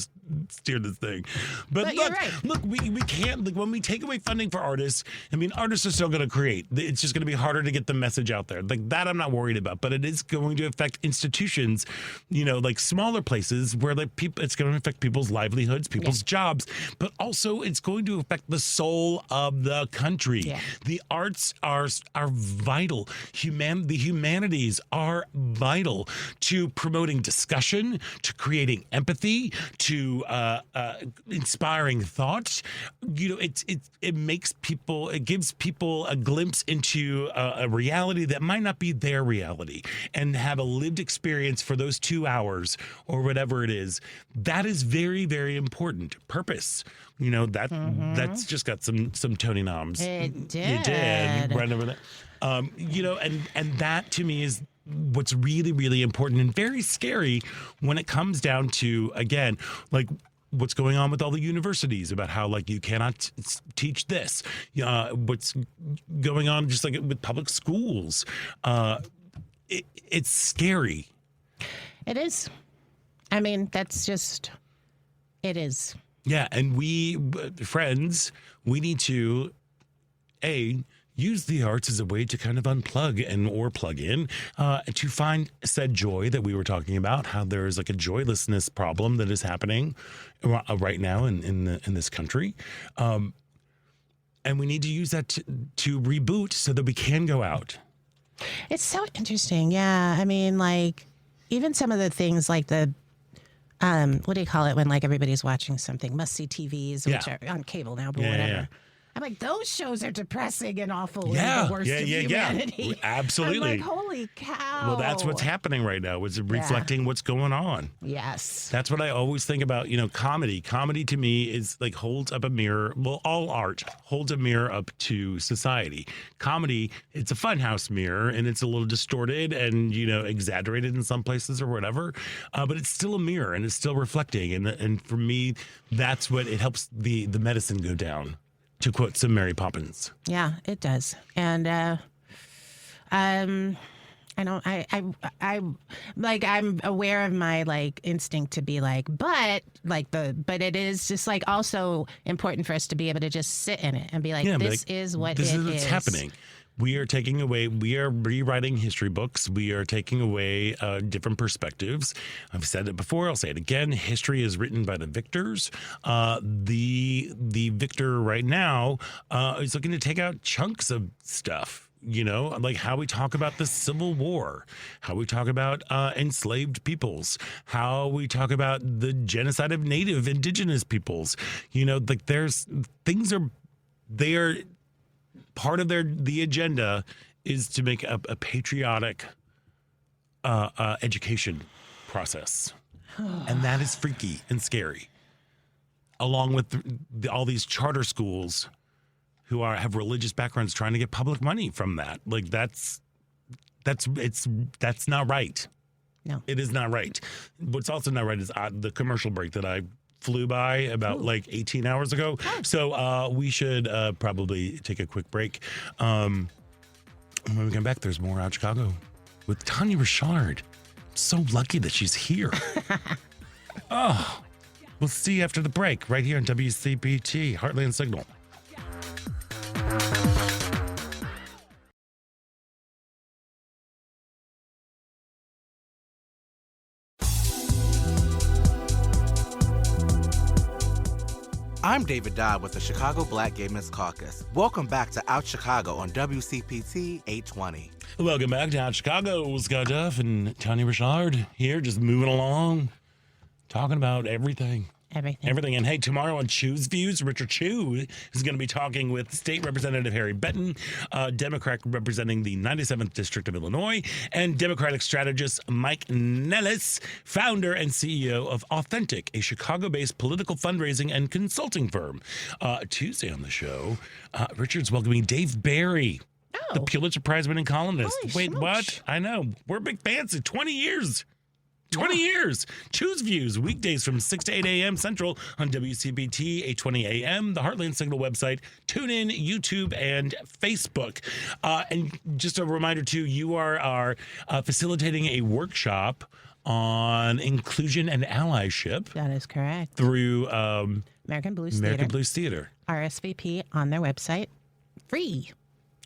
steered this thing. But look, right. Look, we can't, like, when we take away funding for artists, I mean, artists are still going to create. It's just going to be harder to get the message out there. Like that I'm not worried about, but it is going to affect institutions, like smaller places where like it's going to affect people's livelihoods, people's jobs, but also it's going to affect the soul of the country. Yeah. The arts are vital. The humanities are vital to promoting discussion, to creating empathy, to inspiring thought. It makes people, it gives people a glimpse into a reality that might not be their reality, and have a lived experience for those 2 hours or whatever it is. That is very, very important. Purpose. That's just got some Tony noms. It did. It did. Right over there. And that to me is what's really, really important and very scary when it comes down to, again, like what's going on with all the universities about how like you cannot teach this. What's going on just like with public schools. It's scary. It is. I mean, it is. Yeah, and we, friends, we need to, use the arts as a way to kind of unplug or plug in to find said joy that we were talking about, how there is like a joylessness problem that is happening right now in this country. And we need to use that to reboot so that we can go out. It's so interesting. Yeah. I mean, like, even some of the things like the, what do you call it when like everybody's watching something, must-see TVs, which are on cable now, but whatever. Yeah. I'm like, those shows are depressing and awful. And the worst of humanity. Yeah. Absolutely. I'm like, holy cow. Well, that's what's happening right now. It's reflecting what's going on. Yes. That's what I always think about, comedy. Comedy to me is like holds up a mirror. Well, all art holds a mirror up to society. Comedy, it's a funhouse mirror, and it's a little distorted and, exaggerated in some places or whatever. But it's still a mirror, and it's still reflecting. And for me, that's what it helps the medicine go down. To quote some Mary Poppins. Yeah, it does. And I'm aware of my like instinct to be like, but it is just like also important for us to be able to just sit in it and be like, this is what it is. This is what's happening. We are rewriting history books. We are taking away different perspectives. I've said it before. I'll say it again. History is written by the victors. The victor right now is looking to take out chunks of stuff. like how we talk about the Civil War, how we talk about enslaved peoples, how we talk about the genocide of Native Indigenous peoples. Like they are part of the agenda is to make a patriotic education process. And that is freaky and scary. Along with all these charter schools who have religious backgrounds trying to get public money from that. Like that's not right. No. It is not right. What's also not right is the commercial break that I flew by about 18 hours ago. Oh. So we should probably take a quick break. When we come back, there's more Out Chicago with Tania Richard. I'm so lucky that she's here. Oh, we'll see you after the break right here on WCPT, Heartland Signal. I'm David Dodd with the Chicago Black Gay Men's Caucus. Welcome back to Out Chicago on WCPT 820. Welcome back to Out Chicago. Scott Duff and Tania Richard here, just moving along, talking about everything. Everything. And hey, tomorrow on Chew's Views, Richard Chew is going to be talking with State Representative Harry Benton, Democrat representing the 97th District of Illinois, and Democratic strategist Mike Nellis, founder and CEO of Authentic, a Chicago-based political fundraising and consulting firm. Tuesday on the show, Richard's welcoming Dave Barry, the Pulitzer Prize-winning columnist. Wait, what? I know. We're big fans of 20 years. 20 years. Choose Views, weekdays from 6 to 8 a.m. Central on WCPT 820 a.m., the Heartland Signal website, TuneIn, YouTube, and Facebook. And just a reminder, too, you are facilitating a workshop on inclusion and allyship. That is correct. Through American Blues Theater. RSVP on their website. Free.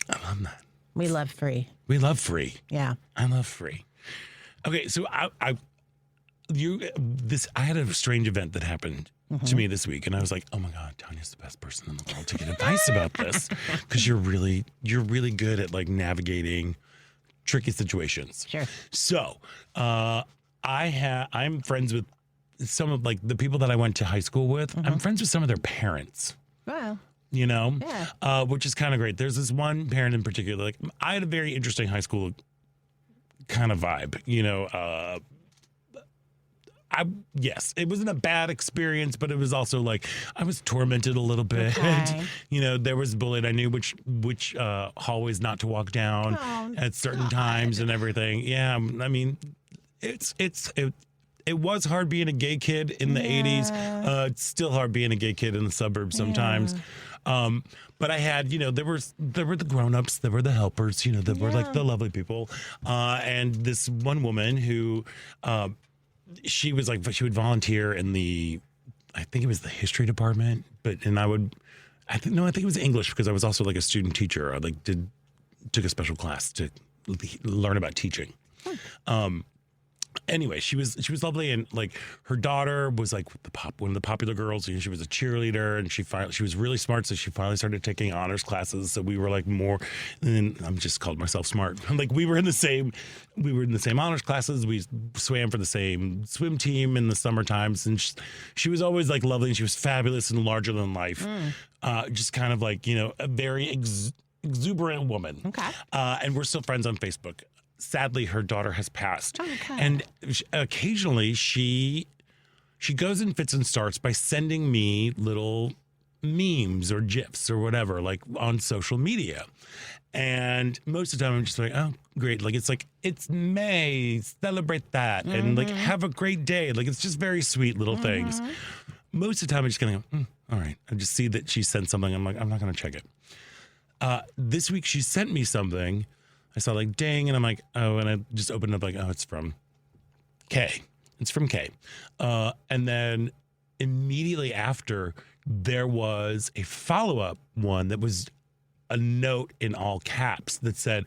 I love that. We love free. We love free. Yeah. I love free. Okay, so I had a strange event that happened to me this week, and I was like, oh my God, Tania's the best person in the world to get advice about this, because you're really good at like navigating tricky situations. Sure. So I'm friends with some of like the people that I went to high school with. I'm friends with some of their parents. Wow. Yeah. Which is kind of great. There's this one parent in particular. Like, I had a very interesting high school kind of vibe. Yes, it wasn't a bad experience, but it was also like I was tormented a little bit. Okay. There was bullied. I knew which hallways not to walk down at certain times and everything. Yeah, I mean, it was hard being a gay kid in the 80s. It's still hard being a gay kid in the suburbs sometimes. But I had, there were the grown-ups, there were the helpers, there were like the lovely people. And this one woman who, she would volunteer in I think it was the history department, I think it was English, because I was also like a student teacher. I took a special class to learn about teaching. Anyway, she was lovely, and like her daughter was like one of the popular girls. She was a cheerleader, and she was really smart. So she finally started taking honors classes. So we were like more, and I'm just called myself smart. Like we were in the same honors classes. We swam for the same swim team in the summer times, and she was always like lovely, and she was fabulous and larger than life. Just kind of like a very exuberant woman. Okay, and we're still friends on Facebook. Sadly, her daughter has passed. Okay. And occasionally she goes in fits and starts by sending me little memes or GIFs or whatever, like on social media. And most of the time I'm just like, oh, great. Like, it's May, celebrate that. And like, have a great day. Like, it's just very sweet little things. Most of the time I'm just going to go, all right. I just see that she sent something. I'm like, I'm not going to check it. This week she sent me something. I saw like, dang, and I'm like, oh, and I just opened it up like, oh, it's from Kay. It's from Kay. And then immediately after, there was a follow-up one that was a note in all caps that said,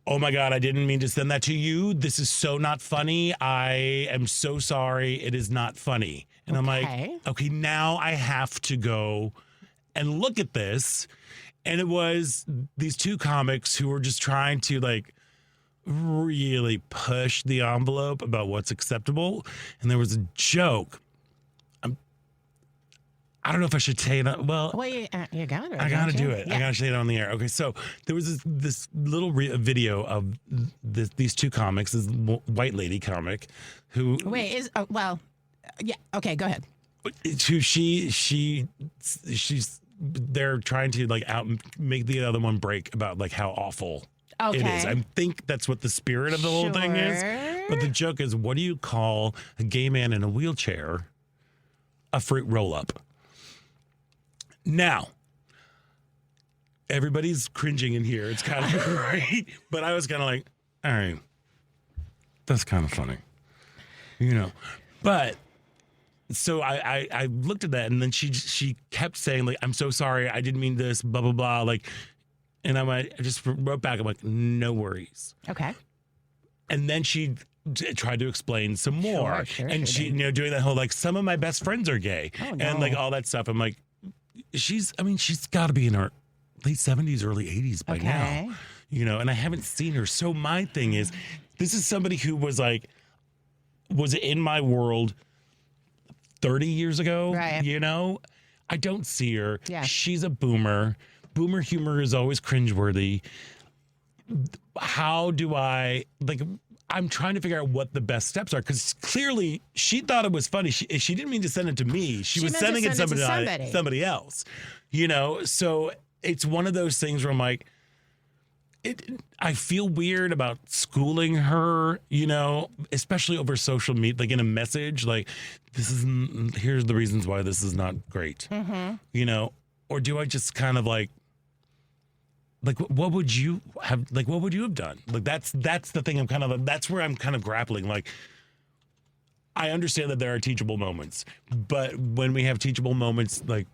oh my God, I didn't mean to send that to you. This is so not funny. I am so sorry. It is not funny. And I'm like, okay, now I have to go and look at this And it was these two comics who were just trying to like really push the envelope about what's acceptable. And there was a joke. I don't know if I should say it. Well, you got it. I got to do it. I got to say it on the air. Okay, so there was this little video of these two comics, this white lady comic who... yeah, okay, go ahead. Who they're trying to like make the other one break about like how awful it is. I think that's what the spirit of the whole thing is. But the joke is, what do you call a gay man in a wheelchair a fruit roll-up? Now, everybody's cringing in here. It's kind of great. But I was kind of like, all right, that's kind of funny. You know. But so I looked at that, and then she kept saying, like, I'm so sorry. I didn't mean this, blah, blah, blah. Like, and I just wrote back. I'm like, no worries. Okay. And then she tried to explain some more. Sure, and she, doing that whole, like, some of my best friends are gay. Oh, no. And, like, all that stuff. I'm like, she's got to be in her late 70s, early 80s by now. And I haven't seen her. So my thing is, this is somebody who was in my world 30 years ago. Right. I don't see her. Yeah. She's a boomer. Boomer humor is always cringeworthy. How do I'm trying to figure out what the best steps are, because clearly she thought it was funny. She didn't mean to send it to me. She was sending it to somebody else. So it's one of those things where I'm like, I feel weird about schooling her, especially over social media, like in a message, like here's the reasons why this is not great, or do I just kind of like what would you have done? Like that's the thing. That's where I'm kind of grappling. Like, I understand that there are teachable moments, but when we have teachable moments, like,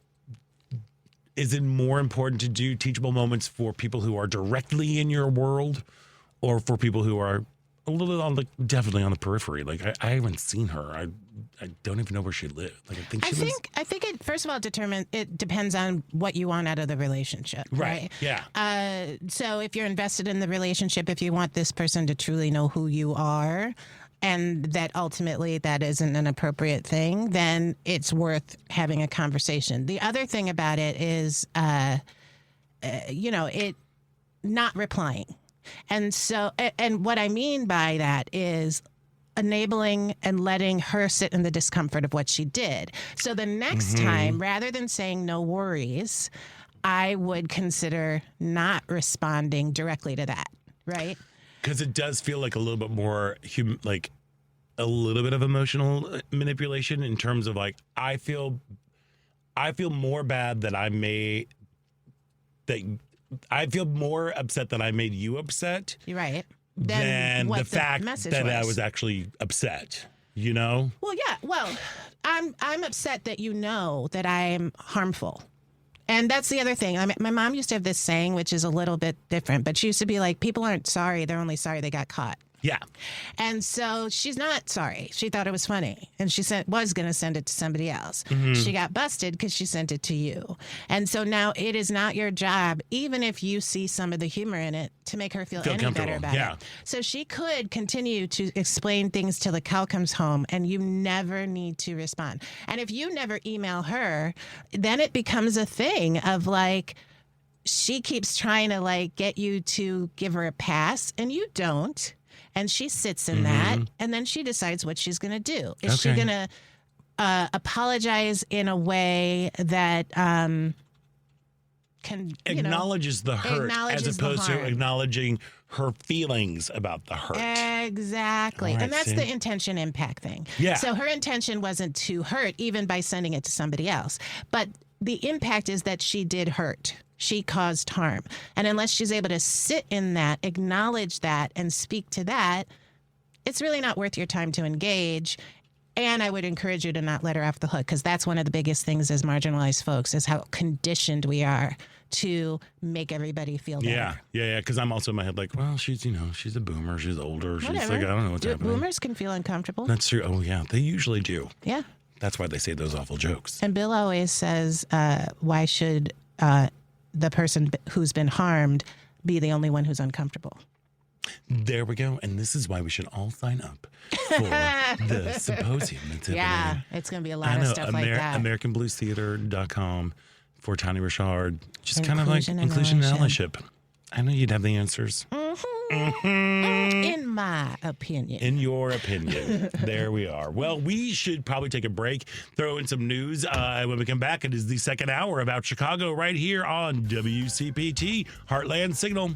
is it more important to do teachable moments for people who are directly in your world, or for people who are a little bit definitely on the periphery? Like, I haven't seen her. I don't even know where she lives. Like, I think it, first of all, it depends on what you want out of the relationship. Right. Yeah. So if you're invested in the relationship, if you want this person to truly know who you are, and that ultimately that isn't an appropriate thing, then it's worth having a conversation. The other thing about it is, it not replying. And so, and what I mean by that is enabling and letting her sit in the discomfort of what she did. So the next time, rather than saying no worries, I would consider not responding directly to that, right? Because it does feel like a little bit more like a little bit of emotional manipulation in terms of like, I feel more bad that I feel more upset that I made you upset. You're right. Than the fact that I was actually upset, Well, yeah. Well, I'm upset that you know that I'm harmful. And that's the other thing. My mom used to have this saying, which is a little bit different, but she used to be like, people aren't sorry. They're only sorry they got caught. Yeah. And so she's not sorry. She thought it was funny. And she was going to send it to somebody else. She got busted because she sent it to you. And so now it is not your job, even if you see some of the humor in it, to make her feel any better about it. So she could continue to explain things till the cow comes home, and you never need to respond. And if you never email her, then it becomes a thing of like, she keeps trying to like get you to give her a pass, and you don't. And she sits in that, and then she decides what she's going to do. Is she going to apologize in a way that acknowledges the hurt as opposed to acknowledging her feelings about the hurt? Exactly. Right, and that's the intention impact thing. Yeah. So her intention wasn't to hurt, even by sending it to somebody else. But the impact is that she did hurt. She caused harm. And unless she's able to sit in that, acknowledge that, and speak to that, it's really not worth your time to engage. And I would encourage you to not let her off the hook, because that's one of the biggest things as marginalized folks, is how conditioned we are to make everybody feel better. Yeah. Because I'm also in my head like, well, she's a boomer. She's older. She's like, I don't know what's happening. Boomers can feel uncomfortable. That's true. Oh, yeah. They usually do. Yeah. That's why they say those awful jokes. And Bill always says, why should the person who's been harmed be the only one who's uncomfortable. There we go. And this is why we should all sign up for the symposium. Yeah, it's going to be a lot of stuff like that. AmericanBluesTheater.com for Tania Richard. Just kind of like inclusion and allyship. I know you'd have the answers. In my opinion. In your opinion. There we are. Well, we should probably take a break, throw in some news. When we come back, it is the second hour about Chicago right here on WCPT, Heartland Signal.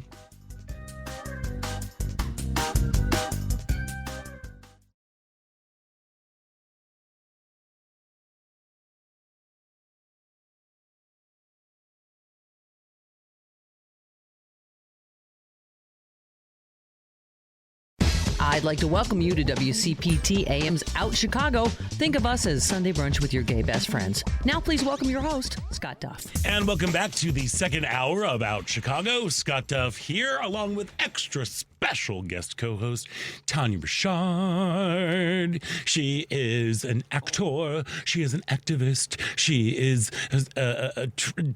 I'd like to welcome you to WCPT AM's Out Chicago. Think of us as Sunday brunch with your gay best friends. Now please welcome your host, Scott Duff. And welcome back to the second hour of Out Chicago. Scott Duff here, along with extra special guest co-host, Tania Richard. She is an actor. She is an activist. She is a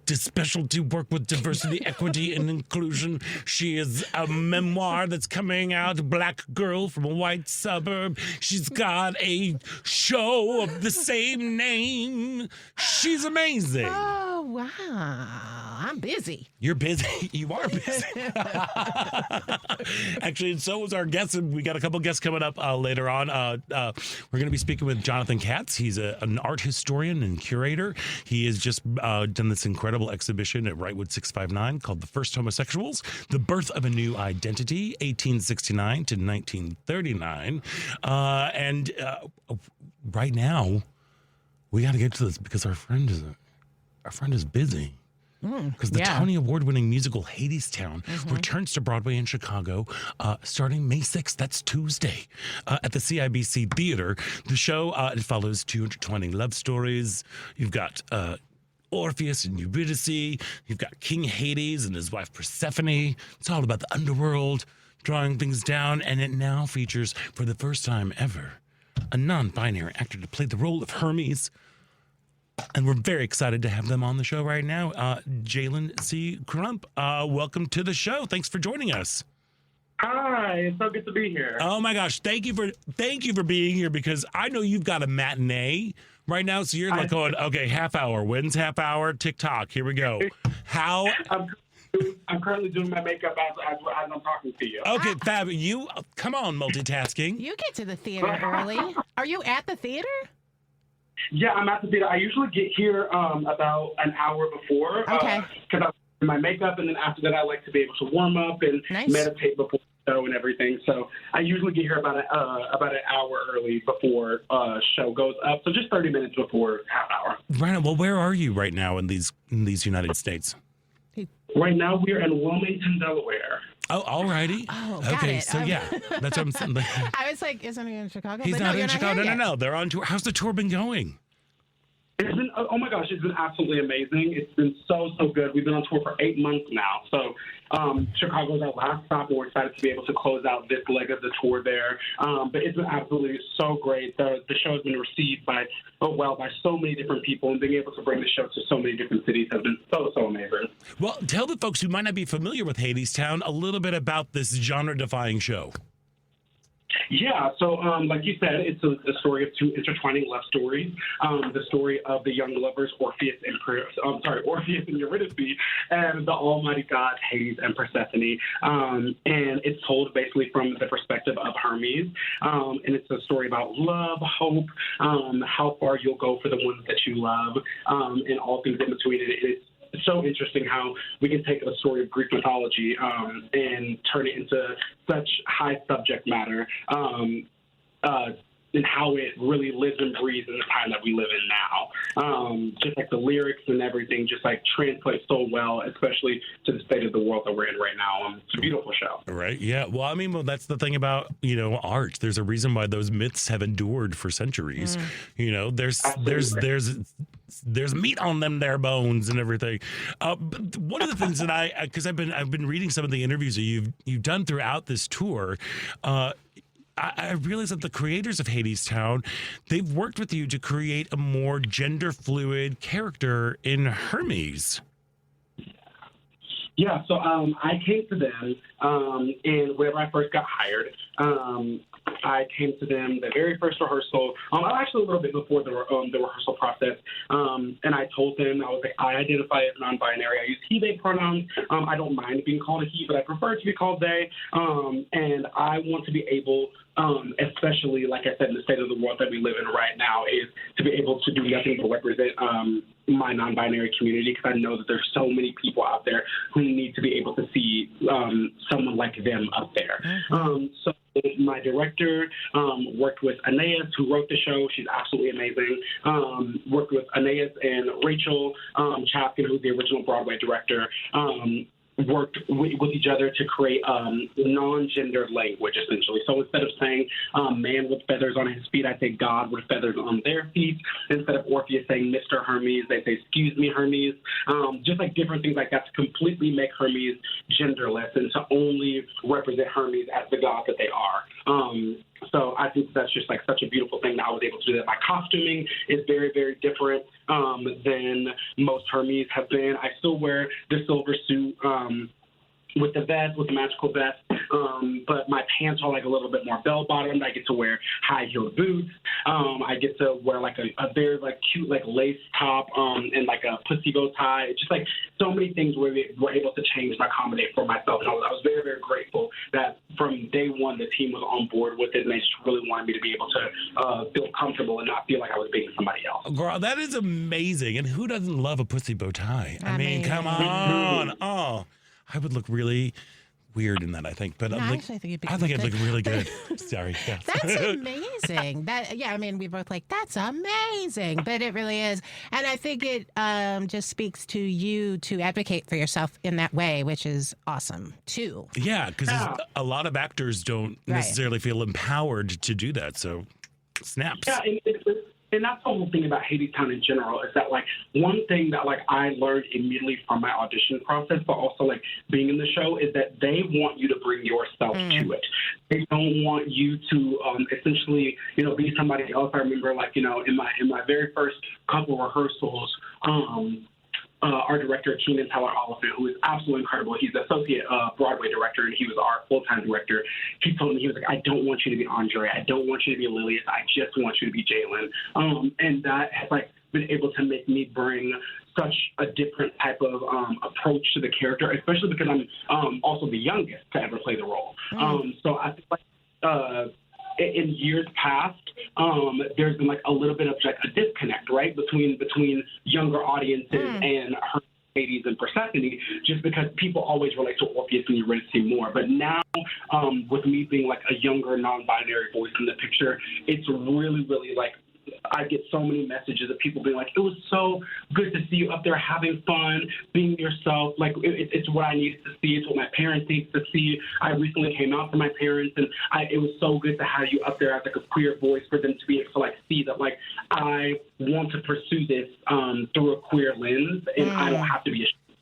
specialty work with diversity, equity, and inclusion. She is a memoir that's coming out, Black Girl from a White Suburb. She's got a show of the same name. She's amazing. Oh, wow. I'm busy. You're busy. You are busy. Actually, and so is our guest. We got a couple guests coming up later on. We're going to be speaking with Jonathan Katz. He's an art historian and curator. He has just done this incredible exhibition at Wrightwood 659 called The First Homosexuals, The Birth of a New Identity, 1869 to 1939. Right now, we got to get to this because our friend is busy. Because the Tony Award-winning musical Hadestown returns to Broadway in Chicago starting May 6th. That's Tuesday at the CIBC Theater. The show it follows 220 love stories. You've got Orpheus and Eurydice. You've got King Hades and his wife Persephone. It's all about the underworld, drawing things down, and it now features, for the first time ever, a non-binary actor to play the role of Hermes. And we're very excited to have them on the show right now. Jalen C. Crump, welcome to the show. Thanks for joining us. Hi, it's so good to be here. Oh my gosh, thank you for being here, because I know you've got a matinee right now, so you're like going, okay, half hour, when's half hour? TikTok, here we go. How? I'm currently doing my makeup as I'm talking to you. Okay, Fab, you come on, multitasking. You get to the theater early. Are you at the theater? Yeah, I'm at the theater. I usually get here about an hour before. Okay. Because I do my makeup, and then after that, I like to be able to warm up and meditate before the show and everything. So I usually get here about an hour early before show goes up. So just 30 minutes before half hour. Right. Well, where are you right now in these United States? Right now, we're in Wilmington, Delaware. Oh, all righty. Oh, got okay, it. so yeah, that's what I'm saying. I was like, isn't he in Chicago? He's but not no, in Chicago. No, They're on tour. How's the tour been going? It's been, oh my gosh, it's been absolutely amazing. It's been so good. We've been on tour for 8 months now. So Chicago's our last stop, and we're excited to be able to close out this leg of the tour there. But it's been absolutely so great. The show has been received by so many different people, and being able to bring the show to so many different cities has been so amazing. Well, tell the folks who might not be familiar with Hadestown a little bit about this genre-defying show. Yeah, so like you said, it's the story of two intertwining love stories. The story of the young lovers Orpheus and Eurydice, and the almighty gods Hades and Persephone. And it's told basically from the perspective of Hermes. And it's a story about love, hope, how far you'll go for the ones that you love, and all things in between. It's so interesting how we can take a story of Greek mythology and turn it into such high subject matter, and how it really lives and breathes in the time that we live in now. Just like the lyrics and everything just like translate so well, especially to the state of the world that we're in right now. It's a beautiful show. Right. Yeah. Well, I mean, that's the thing about, art. There's a reason why those myths have endured for centuries. There's meat on them there bones and everything. But one of the things that because I've been reading some of the interviews that you've done throughout this tour, I realized that the creators of Hadestown, they've worked with you to create a more gender fluid character in Hermes. Yeah, so I came to them, and whenever I first got hired, I came to them the very first rehearsal, actually a little bit before the rehearsal process, and I told them, I was like, I identify as non-binary. I use he, they pronouns. I don't mind being called a he, but I prefer to be called they, and I want to be able, especially, like I said, in the state of the world that we live in right now, is to be able to do nothing but represent my non-binary community, because I know that there's so many people out there who need to be able to see someone like them up there. So my director worked with Anais, who wrote the show. She's absolutely amazing. Worked with Anais and Rachel Chapkin, who's the original Broadway director. Worked with each other to create non-gendered language, essentially. So instead of saying man with feathers on his feet, I say God with feathers on their feet. Instead of Orpheus saying Mr. Hermes, they say excuse me, Hermes. Just like different things like that to completely make Hermes genderless and to only represent Hermes as the god that they are. So I think that's just like such a beautiful thing that I was able to do that. My costuming is very, very different than most Hermes have been. I still wear the silver suit with the vest, with the magical vest, but my pants are like a little bit more bell-bottomed. I get to wear high-heeled boots. I get to wear like a very like cute like lace top and like a pussy bow tie. It's just like so many things where we were able to change and accommodate for myself. And I was very, very grateful that from day one the team was on board with it, and they just really wanted me to be able to feel comfortable and not feel like I was being somebody else. Girl, that is amazing. And who doesn't love a pussy bow tie? I mean, come on. Oh, I would look really weird in that, I think. But No, like, actually, I think you'd be I think I'd good. look really good. Sorry. Yeah. That's amazing. We both like, that's amazing. But it really is. And I think it just speaks to you to advocate for yourself in that way, which is awesome, too. Yeah, because a lot of actors don't necessarily feel empowered to do that. So, snaps. Yeah, and that's the whole thing about Hadestown in general, is that like one thing that like I learned immediately from my audition process, but also like being in the show, is that they want you to bring yourself to it. They don't want you to essentially, be somebody else. I remember like, in my very first couple rehearsals, our director, Keenan Teller Oliphant, who is absolutely incredible. He's the associate Broadway director, and he was our full-time director. He told me, he was like, I don't want you to be Andre. I don't want you to be Lilius. I just want you to be Jalen. And that has like been able to make me bring such a different type of approach to the character, especially because I'm also the youngest to ever play the role. So I think like in years past, there's been like a little bit of like a disconnect, right, between younger audiences and her Hades and Persephone, just because people always relate to Orpheus and Eurydice more. But now, with me being like a younger, non-binary voice in the picture, it's really, really like I get so many messages of people being like, it was so good to see you up there having fun, being yourself. Like, it's what I needed to see. It's what my parents needed to see. I recently came out for my parents, and it was so good to have you up there as like a queer voice for them to be able to like see that like I want to pursue this through a queer lens, and I don't have to be ashamed.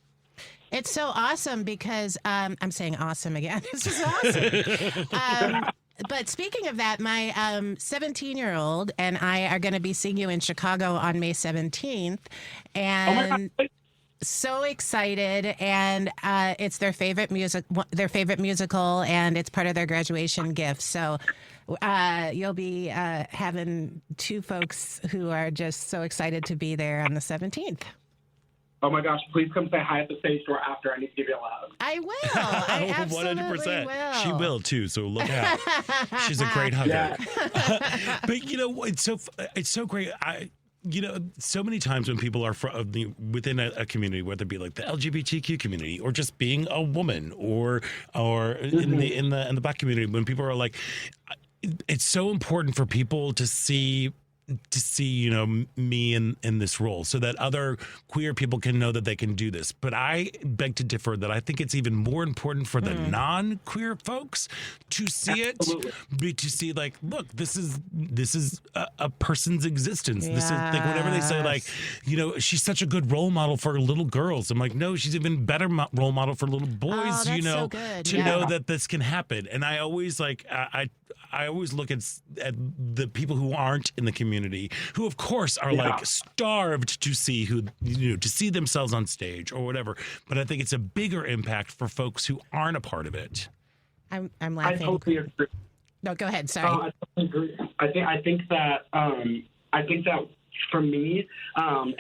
It's so awesome because I'm saying awesome again. This is awesome. But speaking of that, my 17-year-old and I are going to be seeing you in Chicago on May 17th. And so excited. And it's their favorite musical, and it's part of their graduation gift. So you'll be having two folks who are just so excited to be there on the 17th. Oh my gosh, please come say hi at the stage door after. I need to give you a hug. I will. I absolutely 100%. Will. She will too, so look out. She's a great hugger. Yeah. But it's so great. So many times when people are within a community, whether it be like the LGBTQ community or just being a woman or in the Black community, when people are like, it's so important for people to see me in this role so that other queer people can know that they can do this. But I beg to differ that I think it's even more important for the non-queer folks to see it, to see like, look, this is a person's existence. Yes. This is like whenever they say like, she's such a good role model for little girls. I'm like, no, she's even better role model for little boys, so good. To know that this can happen. And I always like, I always look at the people who aren't in the community, who of course are like starved to see to see themselves on stage or whatever. But I think it's a bigger impact for folks who aren't a part of it. I'm I laughing. totally agree. No, go ahead. Sorry. I totally agree. I think that for me,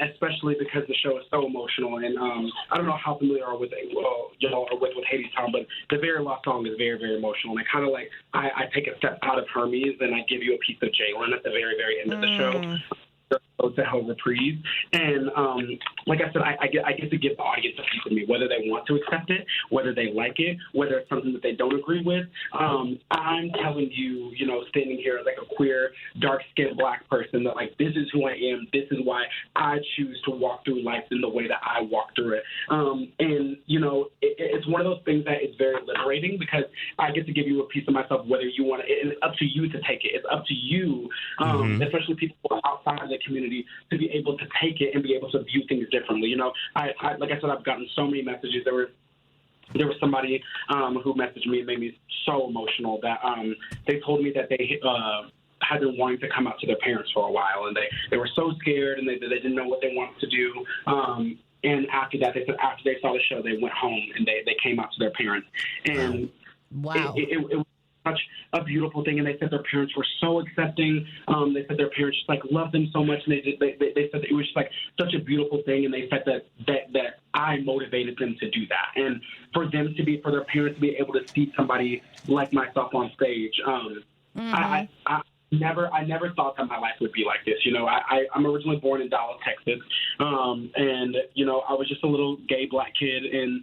especially because the show is so emotional, and I don't know how familiar are with y'all are with Hades Town, but the very last song is very, very emotional. And I kind of like I take a step out of Hermes and I give you a piece of Jalen at the very, very end of the show. To help reprise. And like I said, I get to give the audience a piece of me, whether they want to accept it, whether they like it, whether it's something that they don't agree with. I'm telling you, standing here like a queer, dark-skinned Black person, that like this is who I am. This is why I choose to walk through life in the way that I walk through it. And it's one of those things that is very liberating, because I get to give you a piece of myself, whether you want it. And it's up to you to take it. It's up to you, especially people who are outside of the community, to be able to take it and be able to view things differently. I like I said, I've gotten so many messages. There was somebody who messaged me and made me so emotional that they told me that they had been wanting to come out to their parents for a while, and they were so scared, and they didn't know what they wanted to do. And after that, they said after they saw the show, they went home and they came out to their parents. And wow. It was such a beautiful thing, and they said their parents were so accepting. They said their parents just like loved them so much, and they said that it was just like such a beautiful thing, and they said that I motivated them to do that, and for their parents to be able to see somebody like myself on stage. I never thought that my life would be like this. I'm originally born in Dallas, Texas, and I was just a little gay Black kid in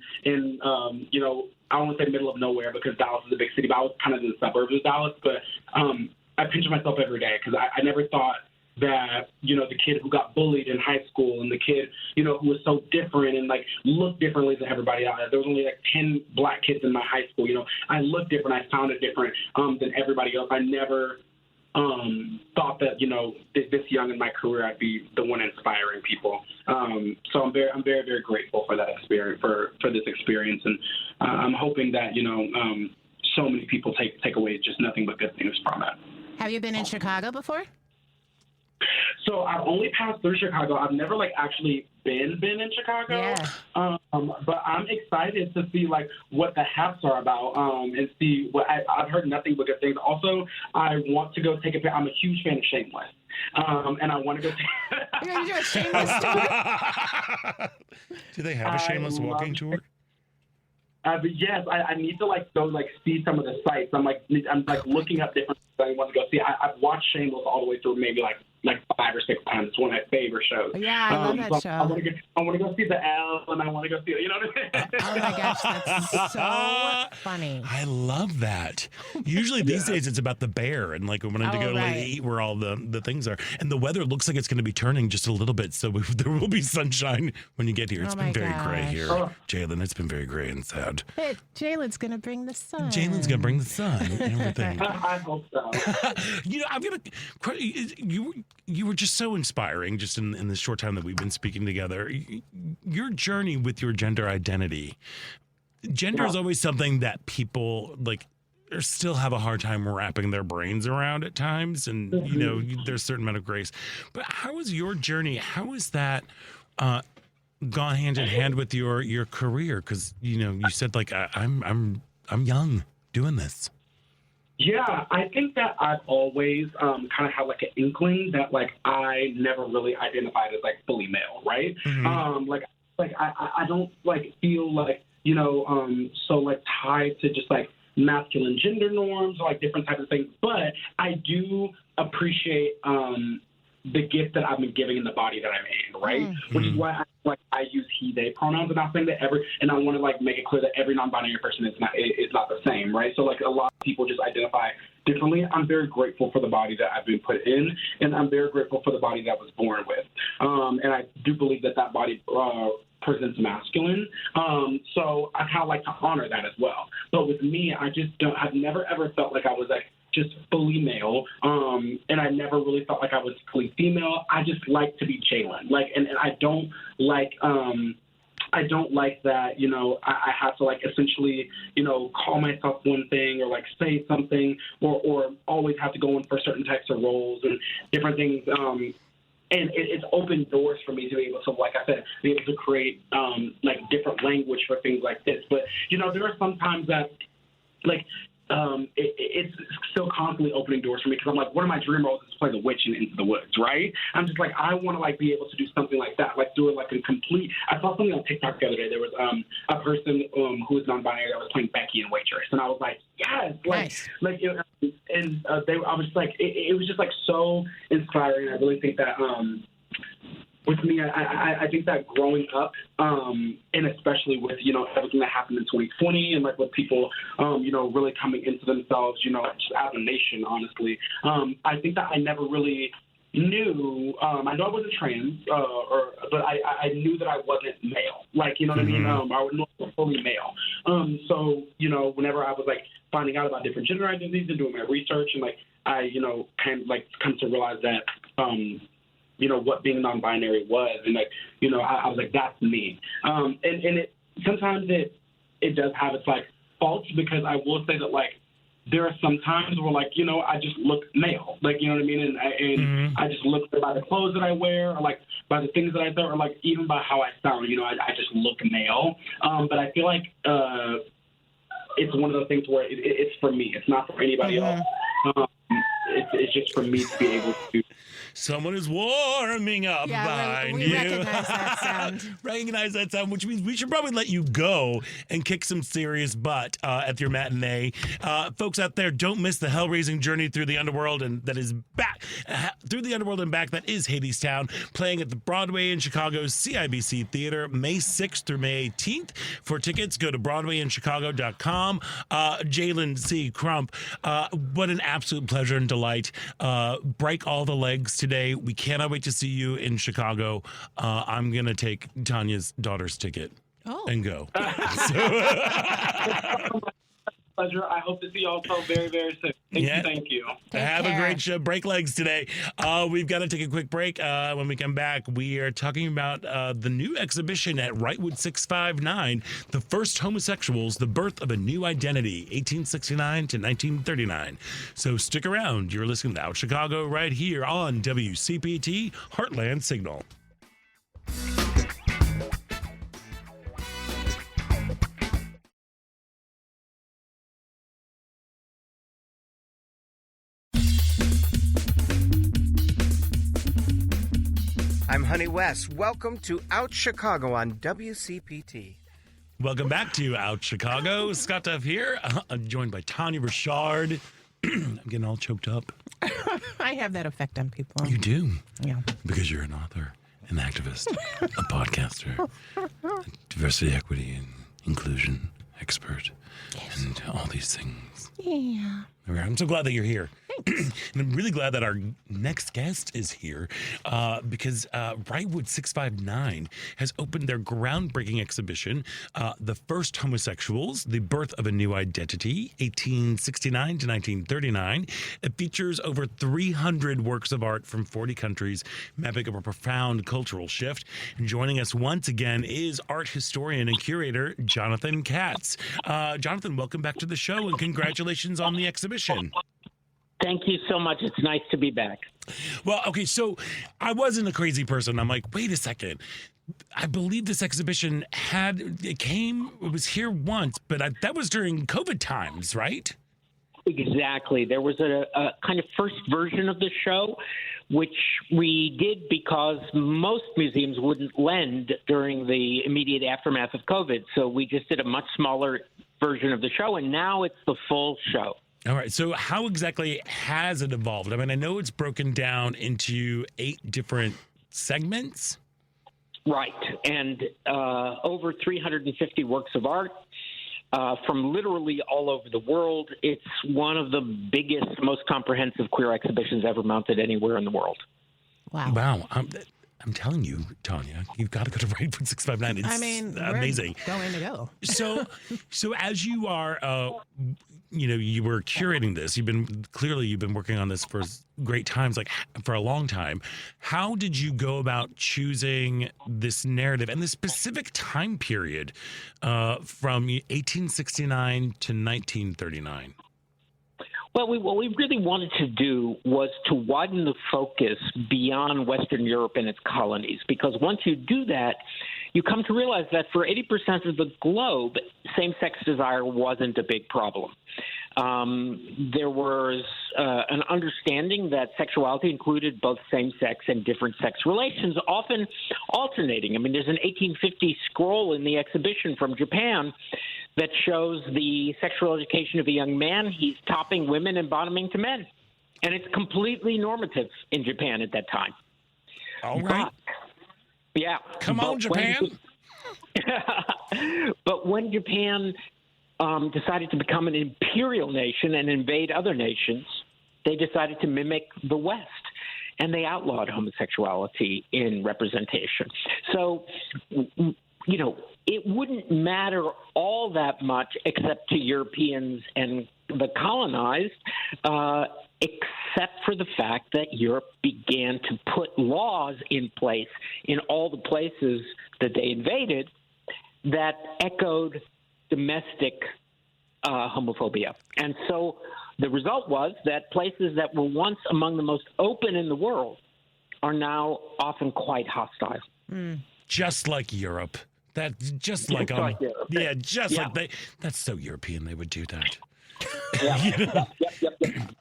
I don't want to say middle of nowhere, because Dallas is a big city, but I was kind of in the suburbs of Dallas. But I pinch myself every day, because I never thought that, the kid who got bullied in high school, and the kid, who was so different and like looked differently than everybody out there. There was only like 10 Black kids in my high school. I looked different. I sounded different than everybody else. I never thought that, this young in my career, I'd be the one inspiring people. So I'm very, very grateful for that experience, for this experience. And I'm hoping that, so many people take away just nothing but good things from it. Have you been in Chicago before? So I've only passed through Chicago. I've never actually been in Chicago. Yeah. But I'm excited to see what the haps are about, and see what I've heard nothing but good things. Also, I want to go take a. I'm a huge fan of Shameless, and I want to go. You're gonna do a Shameless tour? Do they have a Shameless walking tour? Yes, I need to go see some of the sites. I'm looking up different things I want to go see. I've watched Shameless all the way through, maybe like 5 or 6 times. It's one of my favorite shows. Yeah, I love that show. I want to go see the L, and I want to go see, what I mean? Oh my gosh, that's so funny. I love that. Usually these days it's about the bear, and when I go to eat where all the things are. And the weather looks like it's going to be turning just a little bit, so there will be sunshine when you get here. It's been very gray here, Jalen. It's been very gray and sad. But Jalen's going to bring the sun. Jalen's going to bring the sun and everything. I hope so. I'm going to. You were just so inspiring just in the short time that we've been speaking together. Your journey with your gender identity. Gender is always something that people still have a hard time wrapping their brains around at times. And, there's a certain amount of grace. But how is your journey? How is that gone hand in hand with your career? Because, you said I'm young doing this. Yeah, I think that I've always kind of had an inkling that I never really identified as fully male, right? Mm-hmm. I don't feel so tied to just masculine gender norms or different types of things, but I do appreciate the gift that I've been giving in the body that I'm in, right? Mm-hmm. Which is why I use he, they pronouns, and not saying that and I want to make it clear that every non-binary person is not the same, right? So a lot of people just identify differently. I'm very grateful for the body that I've been put in, and I'm very grateful for the body that I was born with. And I do believe that body presents masculine. So I kind of like to honor that as well. But with me, I've never ever felt like I was just fully male, and I never really felt like I was fully female. I just like to be Jalen, and I don't like I don't like that, you know, I have to like essentially, you know, call myself one thing or like say something or always have to go in for certain types of roles and different things. And it's opened doors for me to be able to, like I said, be able to create like different language for things like this. But, you know, there are some times that like it's still constantly opening doors for me because I'm like, one of my dream roles is to play the witch in Into the Woods, right? I'm just like, I want to like be able to do something like that, like do it like a complete. I saw something on TikTok the other day. There was a person who is non-binary that was playing Becky in Waitress, and I was like, yes, like, Nice. like, and I was like, it was just like so inspiring. I really think that. With me, I think that growing up, and especially with, you know, everything that happened in 2020 and, like, with people, you know, really coming into themselves, you know, just as a nation, honestly, I think that I never really knew, I know I wasn't trans, but I knew that I wasn't male. Like, you know what I mean? I was fully male. So, you know, whenever I was, like, finding out about different gender identities and doing my research and, like, I, you know, kind of, like, come to realize that, you know, what being non-binary was. And, like, you know, I was like, that's me. And it sometimes it does have its, like, faults because I will say that, like, there are some times where, like, you know, I just look male. Like, you know what I mean? And I just look by the clothes that I wear or, like, by the things that I say or, like, even by how I sound. You know, I just look male. But I feel like it's one of the things where it's for me. It's not for anybody else. It's just for me to be able to. Someone is warming up behind we you. recognize that sound. Recognize that sound, which means we should probably let you go and kick some serious butt at your matinee. Folks out there, don't miss the hell-raising journey through the underworld and that is back through the underworld and back. That is Hadestown, playing at the Broadway in Chicago's CIBC Theater, May 6th through May 18th. For tickets, go to BroadwayInChicago.com. Jalen C. Crump, what an absolute pleasure and delight. Break all the legs today. We cannot wait to see you in Chicago. I'm going to take Tanya's daughter's ticket and go. Pleasure. I hope to see you all so very, very soon. Thank you. Have a great show. Break legs today. We've got to take a quick break. When we come back, we are talking about the new exhibition at Wrightwood 659, The First Homosexuals, The Birth of a New Identity, 1869 to 1939. So stick around. You're listening to Out Chicago right here on WCPT Heartland Signal. I'm Honey West. Welcome to Out Chicago on WCPT. Welcome back to Out Chicago. Scott Duff here, joined by Tania Richard. I'm getting all choked up. I have that effect on people. You do? Yeah. Because you're an author, an activist, a podcaster, a diversity, equity, and inclusion expert, and all these things. Yeah. I'm so glad that you're here. And I'm really glad that our next guest is here because Wrightwood 659 has opened their groundbreaking exhibition, The First Homosexuals, The Birth of a New Identity, 1869 to 1939. It features over 300 works of art from 40 countries, mapping up a profound cultural shift. And joining us once again is art historian and curator Jonathan Katz. Jonathan, welcome back to the show and congratulations on the exhibition. Thank you so much. It's nice to be back. Well, okay, so I wasn't a crazy person. I'm like, wait a second. I believe this exhibition was here once, but that was during COVID times, right? Exactly. There was a kind of first version of the show, which we did because most museums wouldn't lend during the immediate aftermath of COVID. So we just did a much smaller version of the show, and now it's the full show. All right. So how exactly has it evolved? I mean, I know it's broken down into 8 different segments. Right. And over 350 works of art from literally all over the world. It's one of the biggest, most comprehensive queer exhibitions ever mounted anywhere in the world. Wow. I'm telling you, Tania, you've got to go to Wrightwood 659. It's amazing. We're going to go. So as you are you were curating this. You've been working on this for great times, like for a long time. How did you go about choosing this narrative and this specific time period from 1869 to 1939? Well, what we really wanted to do was to widen the focus beyond Western Europe and its colonies, because once you do that, you come to realize that for 80% of the globe, same-sex desire wasn't a big problem. There was an understanding that sexuality included both same-sex and different-sex relations, often alternating. I mean, there's an 1850 scroll in the exhibition from Japan that shows the sexual education of a young man. He's topping women and bottoming to men. And it's completely normative in Japan at that time. All right. Yeah. Come on, Japan. But when Japan decided to become an imperial nation and invade other nations, they decided to mimic the West, and they outlawed homosexuality in representation. So, it wouldn't matter all that much except to Europeans and the colonized, except for the fact that Europe began to put laws in place in all the places that they invaded that echoed domestic homophobia. And so the result was that places that were once among the most open in the world are now often quite hostile. Just like Europe. That's just like Europe. That's so European. They would do that. Yep.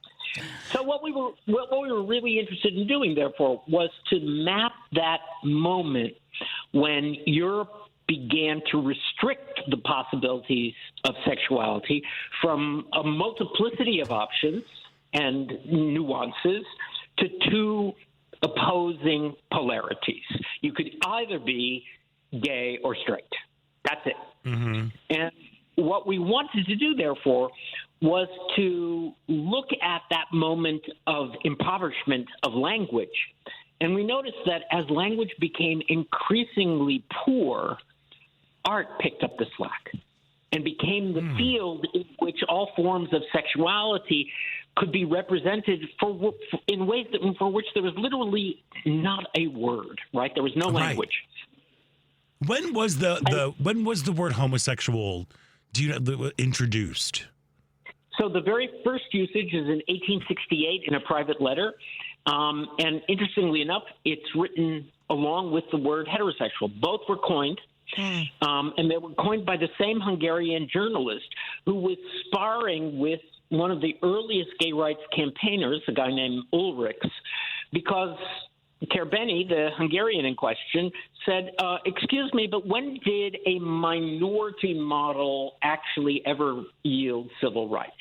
So what we were really interested in doing, therefore, was to map that moment when Europe began to restrict the possibilities of sexuality from a multiplicity of options and nuances to two opposing polarities. You could either be gay or straight. That's it. Mm-hmm. And what we wanted to do, therefore, was to look at that moment of impoverishment of language. And we noticed that as language became increasingly poor, art picked up the slack and became the field in which all forms of sexuality could be represented in ways for which there was literally not a word, right? There was no language. When was the word homosexual introduced? So the very first usage is in 1868 in a private letter. And interestingly enough, it's written along with the word heterosexual. Both were coined. And they were coined by the same Hungarian journalist who was sparring with one of the earliest gay rights campaigners, a guy named Ulrichs, because Kerbeni, the Hungarian in question, said, excuse me, but when did a minority model actually ever yield civil rights?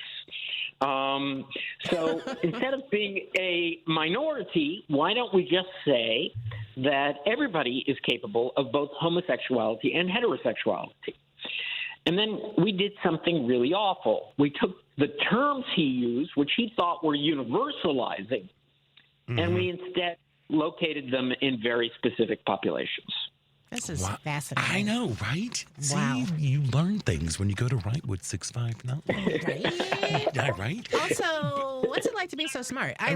So instead of being a minority, why don't we just say that everybody is capable of both homosexuality and heterosexuality? And then we did something really awful. We took the terms he used, which he thought were universalizing, and we instead located them in very specific populations. This is fascinating. I know, right? Wow. See, you learn things when you go to Wrightwood 659. Right? Right? Also, what's it like to be so smart? I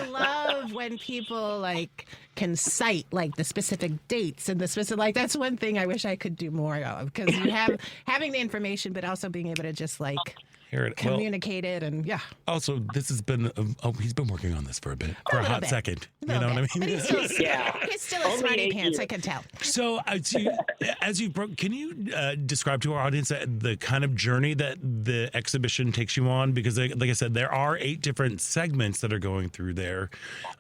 love when people can cite the specific dates and the specific that's one thing I wish I could do more of, because you have having the information but also being able to just communicate it and Also, this has been he's been working on this for a hot second. You know what I mean? But he's still a smarty pants, I can tell. So, can you describe to our audience the kind of journey that the exhibition takes you on? Because, like I said, there are 8 different segments that are going through there.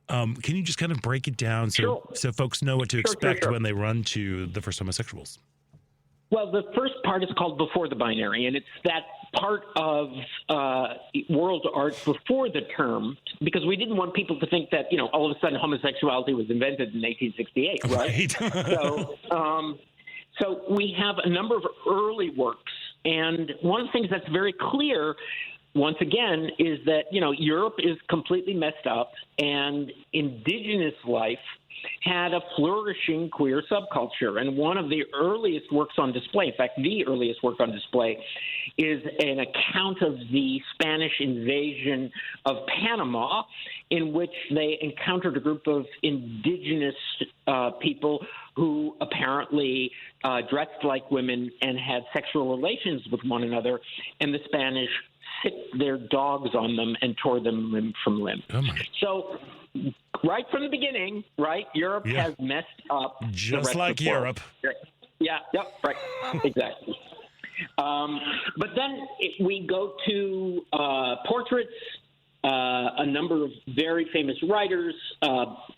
Can you just kind of break it down so folks know what to expect when they run to the First Homosexuals? Well, the first part is called Before the Binary, and it's that part of world art before the term, because we didn't want people to think that, all of a sudden homosexuality was invented in 1868, right? So we have a number of early works, and one of the things that's very clear once again, is that, Europe is completely messed up, and indigenous life had a flourishing queer subculture. And one of the earliest works on display, in fact, the earliest work on display, is an account of the Spanish invasion of Panama, in which they encountered a group of indigenous people who apparently dressed like women and had sexual relations with one another, and the Spanish sicked their dogs on them and tore them limb from limb. Oh my. So right from the beginning, right, Europe has messed up. Just like Europe. Yeah, yep, right, exactly. But then we go to portraits. A number of very famous writers.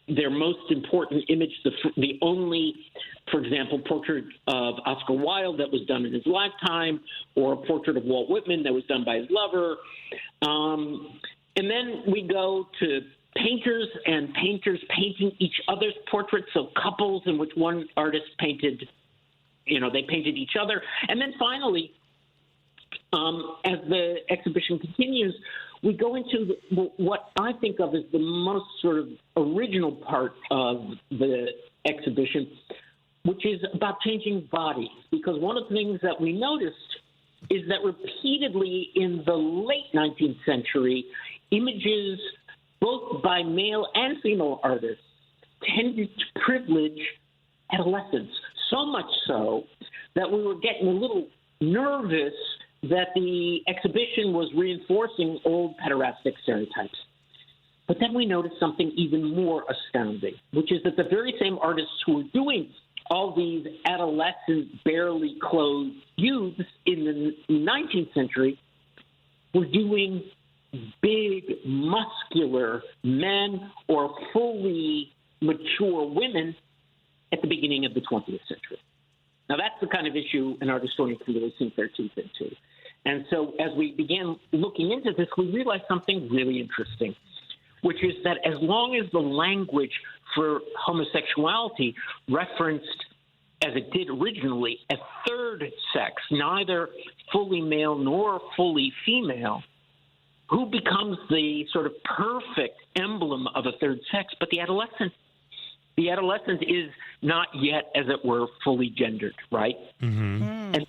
Their most important image, the only, for example, portrait of Oscar Wilde that was done in his lifetime, or a portrait of Walt Whitman that was done by his lover. And then we go to painters and painters painting each other's portraits, so couples in which one artist painted, they painted each other. And then finally, as the exhibition continues, we go into what I think of as the most sort of original part of the exhibition, which is about changing bodies. Because one of the things that we noticed is that repeatedly in the late 19th century, images both by male and female artists tended to privilege adolescents, so much so that we were getting a little nervous that the exhibition was reinforcing old pederastic stereotypes. But then we noticed something even more astounding, which is that the very same artists who were doing all these adolescent, barely clothed youths in the 19th century were doing big, muscular men or fully mature women at the beginning of the 20th century. Now, that's the kind of issue an art historian can really sink their teeth into. And so as we began looking into this, we realized something really interesting, which is that as long as the language for homosexuality referenced, as it did originally, a third sex, neither fully male nor fully female, who becomes the sort of perfect emblem of a third sex? But the adolescent. The adolescent is not yet, as it were, fully gendered, right? Mm-hmm. And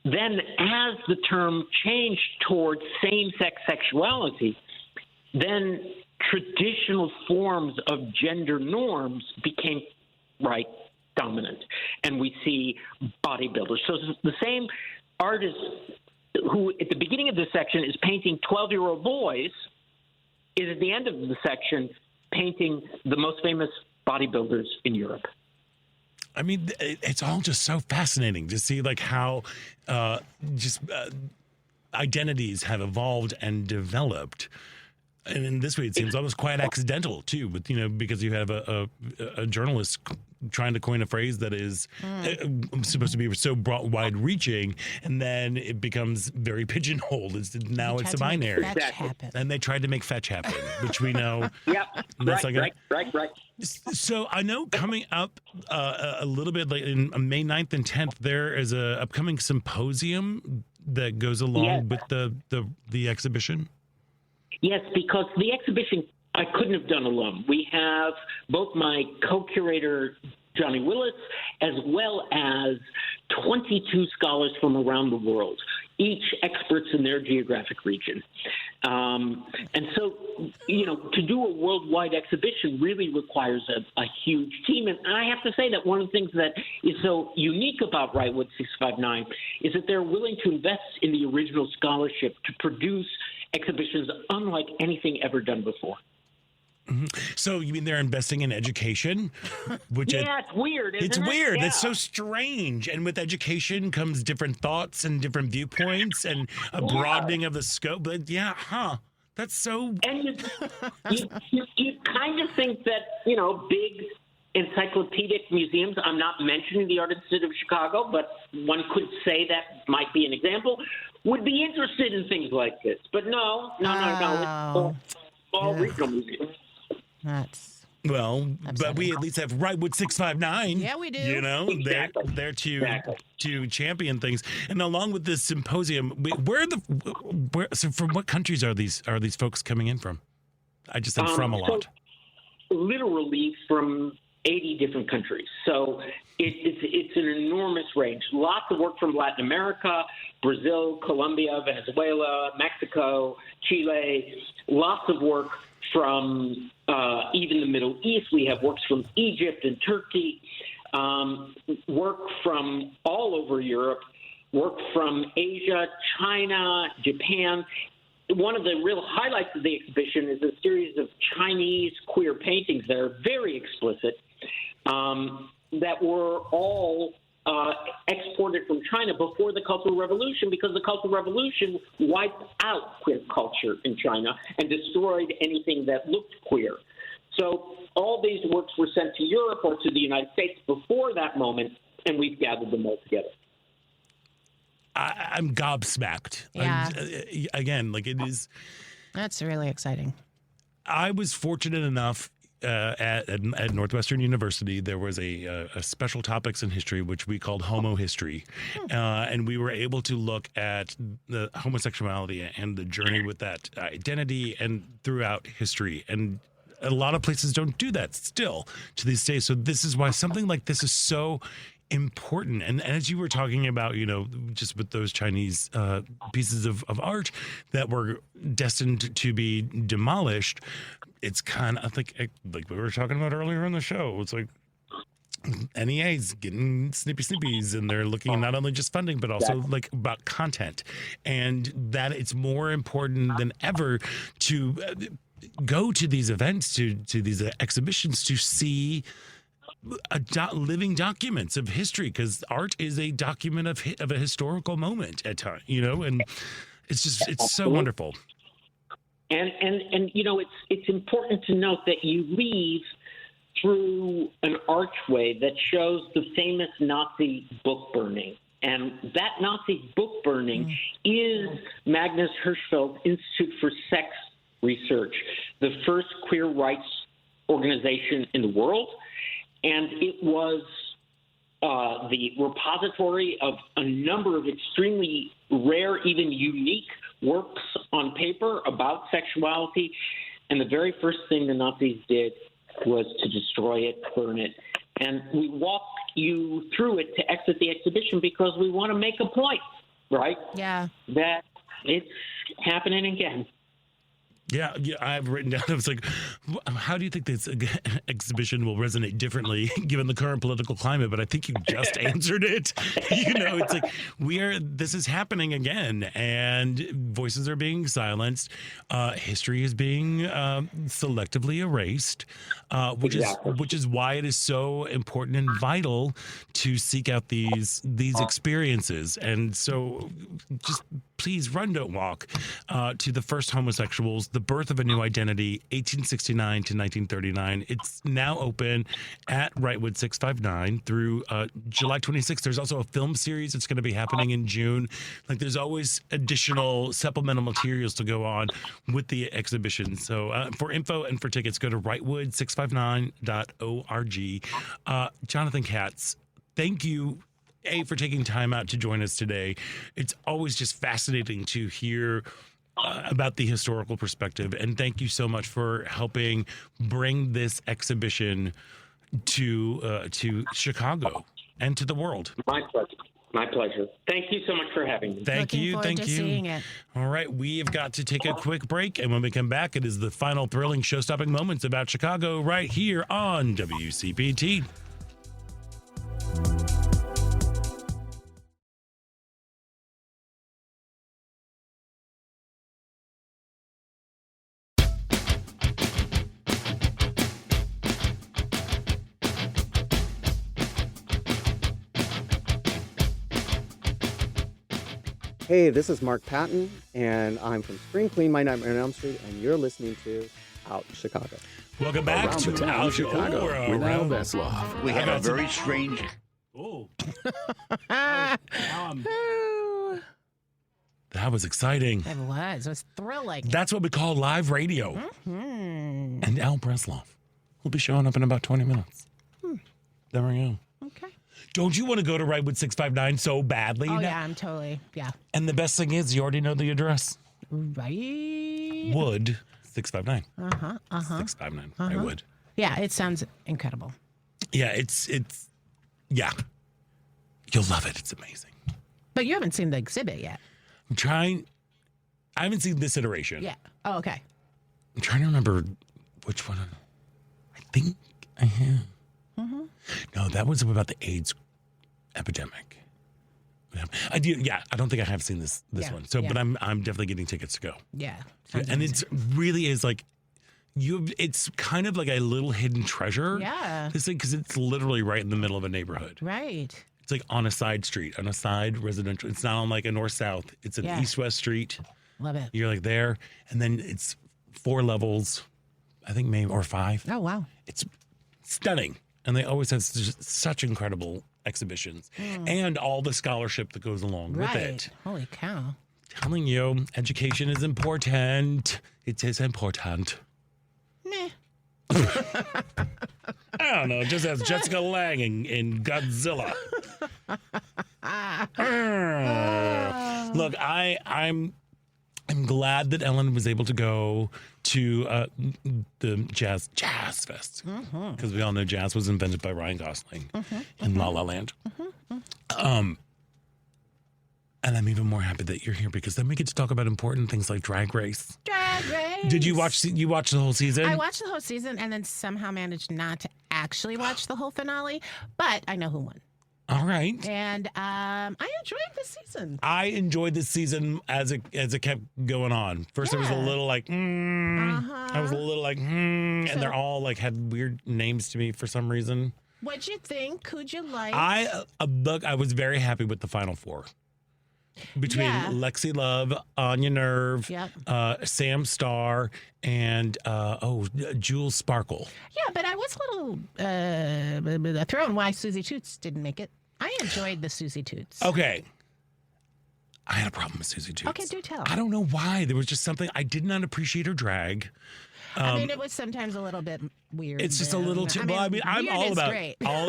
then as the term changed towards same-sex sexuality, then traditional forms of gender norms became, dominant. And we see bodybuilders. So the same artist who, at the beginning of this section, is painting 12-year-old boys, is at the end of the section painting the most famous bodybuilders in Europe. I mean, it's all just so fascinating to see how identities have evolved and developed. And in this way, it seems almost quite accidental, too, but, because you have a journalist trying to coin a phrase that is supposed to be so broad, wide-reaching, and then it becomes very pigeonholed. Now it's a binary. And they tried to make fetch happen, which we know. Right. So I know coming up a little bit late, in May 9th and 10th, there is a upcoming symposium that goes along with the exhibition. Yes, because the exhibition I couldn't have done alone. We have both my co-curator, Johnny Willis, as well as 22 scholars from around the world, each experts in their geographic region. And so, to do a worldwide exhibition really requires a huge team. And I have to say that one of the things that is so unique about Wrightwood 659 is that they're willing to invest in the original scholarship to produce exhibitions unlike anything ever done before. Mm-hmm. So you mean they're investing in education? Which it's weird, isn't it? It's weird. Yeah. It's so strange. And with education comes different thoughts and different viewpoints and a broadening of the scope. But that's so... And you kind of think that, big encyclopedic museums, I'm not mentioning the Art Institute of Chicago, but one could say that might be an example, would be interested in things like this. But no. It's all regional museums. Well, but we at least have Rightwood 659. Yeah, we do. You know, Exactly. they're Exactly. to champion things. And along with this symposium, so from what countries are these folks coming in from? I just said from a lot. So literally from 80 different countries. So it's an enormous range. Lots of work from Latin America, Brazil, Colombia, Venezuela, Mexico, Chile. Lots of work from even the Middle East. We have works from Egypt and Turkey, work from all over Europe, work from Asia, China, Japan. One of the real highlights of the exhibition is a series of Chinese queer paintings that are very explicit, that were all exported from China before the Cultural Revolution, because the Cultural Revolution wiped out queer culture in China and destroyed anything that looked queer. So all these works were sent to Europe or to the United States before that moment, and we've gathered them all together. I'm gobsmacked. Yeah. Again, like it is. That's really exciting. I was fortunate enough at Northwestern University, there was a special topics in history, which we called homo history. And we were able to look at the homosexuality and the journey with that identity and throughout history. And a lot of places don't do that still to these days. So this is why something like this is so important. And as you were talking about, you know, just with those Chinese pieces of art that were destined to be demolished, it's kind of like we were talking about earlier in the show. It's like NEA's getting snippies, and they're looking at not only just funding, but also like about content, and that it's more important than ever to go to these events, to these exhibitions, to see living documents of history, because art is a document of a historical moment at time, you know, and it's so wonderful. And you know, it's important to note that you leave through an archway that shows the famous Nazi book burning. And that Nazi book burning is Magnus Hirschfeld's Institute for Sex Research, the first queer rights organization in the world. And it was the repository of a number of extremely rare, even unique works on paper about sexuality. And the very first thing the Nazis did was to destroy it, burn it. And we walk you through it to exit the exhibition because we want to make a point, right? Yeah. That it's happening again. Yeah, I've written down, I was like, how do you think this exhibition will resonate differently given the current political climate? But I think you just answered it. You know, it's like this is happening again, and voices are being silenced. History is being selectively erased, which is why it is so important and vital to seek out these experiences. And so just please run, don't walk to the first homosexuals, the birth of a new identity, 1869 to 1939. It's now open at Rightwood 659 through July 26th. There's also a film series that's going to be happening in June. Like, there's always additional supplemental materials to go on with the exhibition. So for info and for tickets, go to rightwood659.org. Jonathan Katz, thank you for taking time out to join us today. It's always just fascinating to hear about the historical perspective, and thank you so much for helping bring this exhibition to Chicago and to the world. My pleasure. My pleasure. Thank you so much for having me. Thank you. Looking forward to seeing it. All right, we have got to take a quick break, and when we come back, it is the final thrilling show-stopping moments about Chicago right here on WCPT. Hey, this is Mark Patton, and I'm from Spring Clean, My Nightmare on Elm Street, and you're listening to Out Chicago. Welcome back to Out Chicago with Al Vesloff. We have a very strange... Oh. That was exciting. It was. It was thrilling. That's what we call live radio. Mm-hmm. And Al Bresloff. We'll be showing up in about 20 minutes. There we go. Okay. Don't you want to go to Redwood 659 so badly? Oh, yeah, I'm totally, yeah. And the best thing is you already know the address. Right. Wood 659. 659. I would. Yeah, it sounds incredible. Yeah, yeah. You'll love it. It's amazing. But you haven't seen the exhibit yet. I'm trying. I haven't seen this iteration. Yeah. Oh, okay. I'm trying to remember which one. I think I have. No, that was about the AIDS epidemic. I do. Yeah, I don't think I have seen this one. So, but I'm definitely getting tickets to go. Yeah. And it's really is like it's kind of like a little hidden treasure. Yeah. This thing, because it's literally right in the middle of a neighborhood. Right. It's like on a side street, on a side residential. It's not on like a north-south. It's an east-west street. Love it. You're like there, and then it's 4 levels, I think maybe, or 5. Oh, wow. It's stunning. And they always have such incredible exhibitions and all the scholarship that goes along with it. Holy cow. Telling you, education is important. It is important. Meh. I don't know. Just as Jessica Lange in Godzilla. Look, I'm glad that Ellen was able to go to the Jazz Fest, because we all know jazz was invented by Ryan Gosling in La La Land. And I'm even more happy that you're here, because then we get to talk about important things like Drag Race. Drag Race. Did you watch the whole season? I watched the whole season and then somehow managed not to actually watch the whole finale, but I know who won. All right. And I enjoyed this season. I enjoyed this season as it kept going on. First, it was a little like, I was a little like, and they're all like had weird names to me for some reason. What'd you think? Who'd you like? I was very happy with the final 4. Between Lexi Love, Anya Nerve, Sam Starr, and Jules Sparkle. Yeah, but I was a little thrown why Susie Toots didn't make it. I enjoyed the Susie Toots. Okay. I had a problem with Susie Toots. Okay, do tell. I don't know why. There was just something. I did not appreciate her drag. I mean, it was sometimes a little bit weird. It's just a little too. I'm all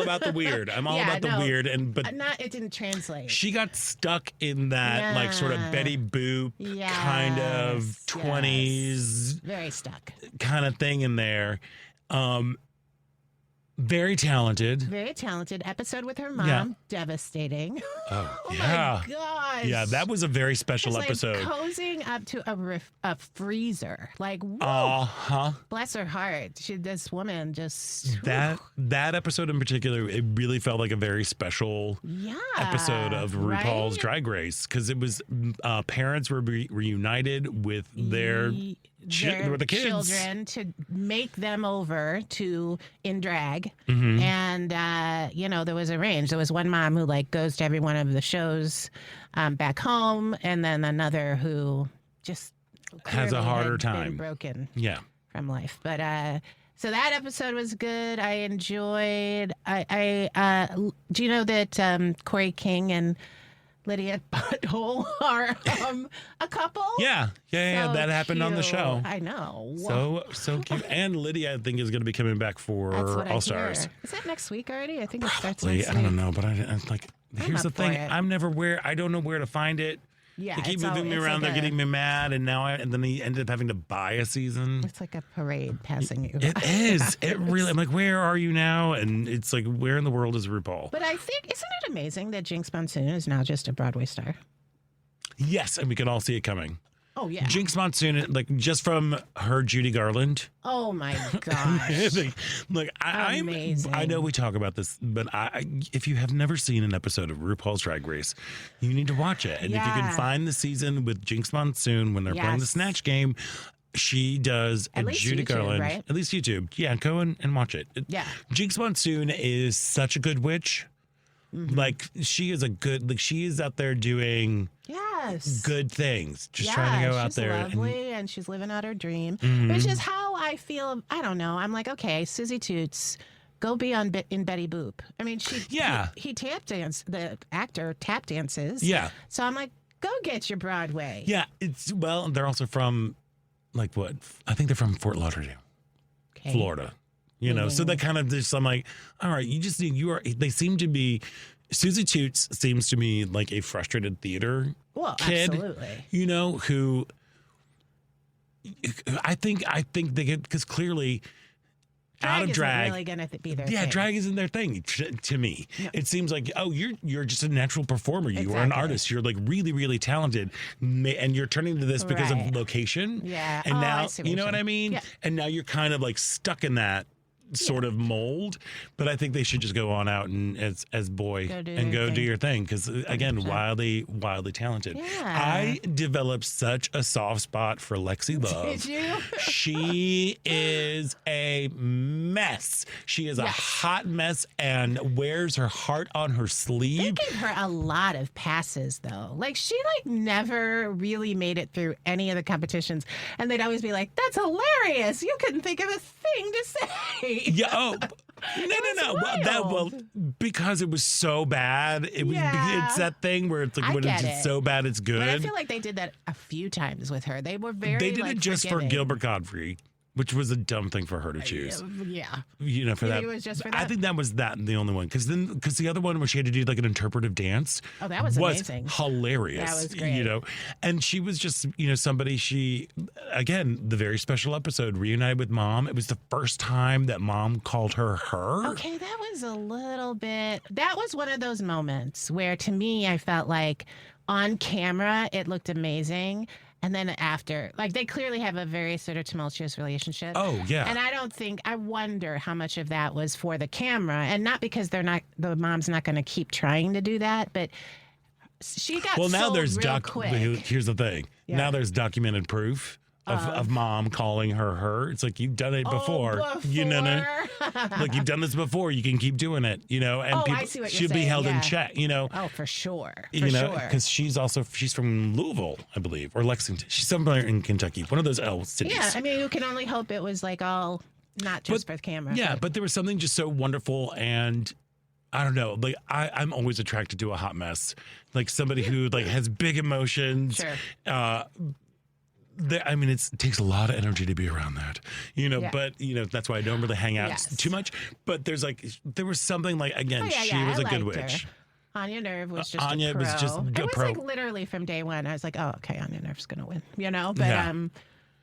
about the weird. I'm all about the weird, but it didn't translate. She got stuck in that like sort of Betty Boop kind of 20s, very stuck kind of thing in there. Very talented. Very talented. Episode with her mom. Devastating. Oh, yeah. My gosh. Yeah, that was a very special episode. Like cozying up to a freezer. Like, bless her heart. This woman just... That episode in particular, it really felt like a very special episode of RuPaul's Drag Race, because it was parents were reunited with their the kids. Children to make them over to in drag. And there was a range. There was one mom who like goes to every one of the shows back home, and then another who just has a harder time, broken from life. But so that episode was good. I enjoyed. Do you know that Corey King and Lydia Butthole are a couple? Yeah. That happened on the show. I know. So cute. And Lydia, I think, is going to be coming back for All Stars. Is that next week already? I think Probably. it starts next week. I don't know, but I'm like, here's the thing. I don't know where to find it. Yeah, they keep moving me around. They're getting me mad, and then they ended up having to buy a season. It's like a parade passing you. It is. It really. I'm like, where are you now? And it's like, where in the world is RuPaul? But I think, isn't it amazing that Jinx Monsoon is now just a Broadway star? Yes, and we can all see it coming. Oh yeah, Jinx Monsoon, like just from her Judy Garland. Oh my gosh! Look, amazing. I know we talk about this, but if you have never seen an episode of RuPaul's Drag Race, you need to watch it. And if you can find the season with Jinx Monsoon when they're playing the Snatch Game, she does at least Judy YouTube, Garland. right? At least YouTube. Yeah, go and watch it. Yeah, Jinx Monsoon is such a good witch. Like she is she is out there doing good things, just trying to go out there. She's lovely and she's living out her dream, which is how I feel. I don't know. I'm like, okay, Susie Toots, go be in Betty Boop. I mean, he tap dance. The actor tap dances. Yeah. So I'm like, go get your Broadway. Yeah. They're also from, like what? I think they're from Fort Lauderdale, Florida. You know, so that kind of just, I'm like, all right, they seem to be, Susie Toots seems to me like a frustrated theater kid. Absolutely. You know, who I think they get, because clearly out of drag isn't really gonna be their thing. drag isn't their thing to me. No. It seems like, oh, you're just a natural performer. You are an artist. You're like really, really talented, and you're turning to this because of location. Yeah. And now, you know what I mean? Yeah. And now you're kind of like stuck in that sort of mold, but I think they should just go on out and as boy do your thing, because again, 100%. wildly talented. Yeah. I developed such a soft spot for Lexi Love. Did you? She is a mess. She is a hot mess and wears her heart on her sleeve. They gave her a lot of passes though. Like she never really made it through any of the competitions, and they'd always be like, "That's hilarious! You couldn't think of a thing to say." Yeah. Oh, no. Well, because it was so bad. It's that thing where it's like when it's so bad, it's good. But I feel like they did that a few times with her. They were very. They did it just forgiving. for Gilbert Godfrey, which was a dumb thing for her to choose. Yeah. You know, for that. It was just for that. I think that was the only one, because the other one where she had to do like an interpretive dance. Oh, that was amazing. Hilarious. That was great. You know, and she was just, somebody, again, the very special episode, reunited with Mom. It was the first time that Mom called her. Okay, that was one of those moments where, to me, I felt like on camera it looked amazing. And then after, they clearly have a very sort of tumultuous relationship. Oh, yeah. And I wonder how much of that was for the camera, and not because the mom's not going to keep trying to do that, but she got now there's real quick. Here's the thing. Yeah. Now there's documented proof of Mom calling her. It's like, you've done it before. You know, like, you've done this before. You can keep doing it. And I see what you're she'll be saying, held in check. Oh, for sure. Because she's from Louisville, I believe, or Lexington. She's somewhere in Kentucky, one of those L cities. Yeah, I mean, you can only hope it was all not just for the camera. Yeah, but there was something just so wonderful, and I don't know. Like, I'm always attracted to a hot mess, like somebody who has big emotions. Sure. It takes a lot of energy to be around that, but, that's why I don't really hang out too much. But there was something she was a good witch. Her. Anya Nerve was just Anya a pro. was just a pro. Literally from day one, I was like, oh, okay, Anya Nerve's going to win, but,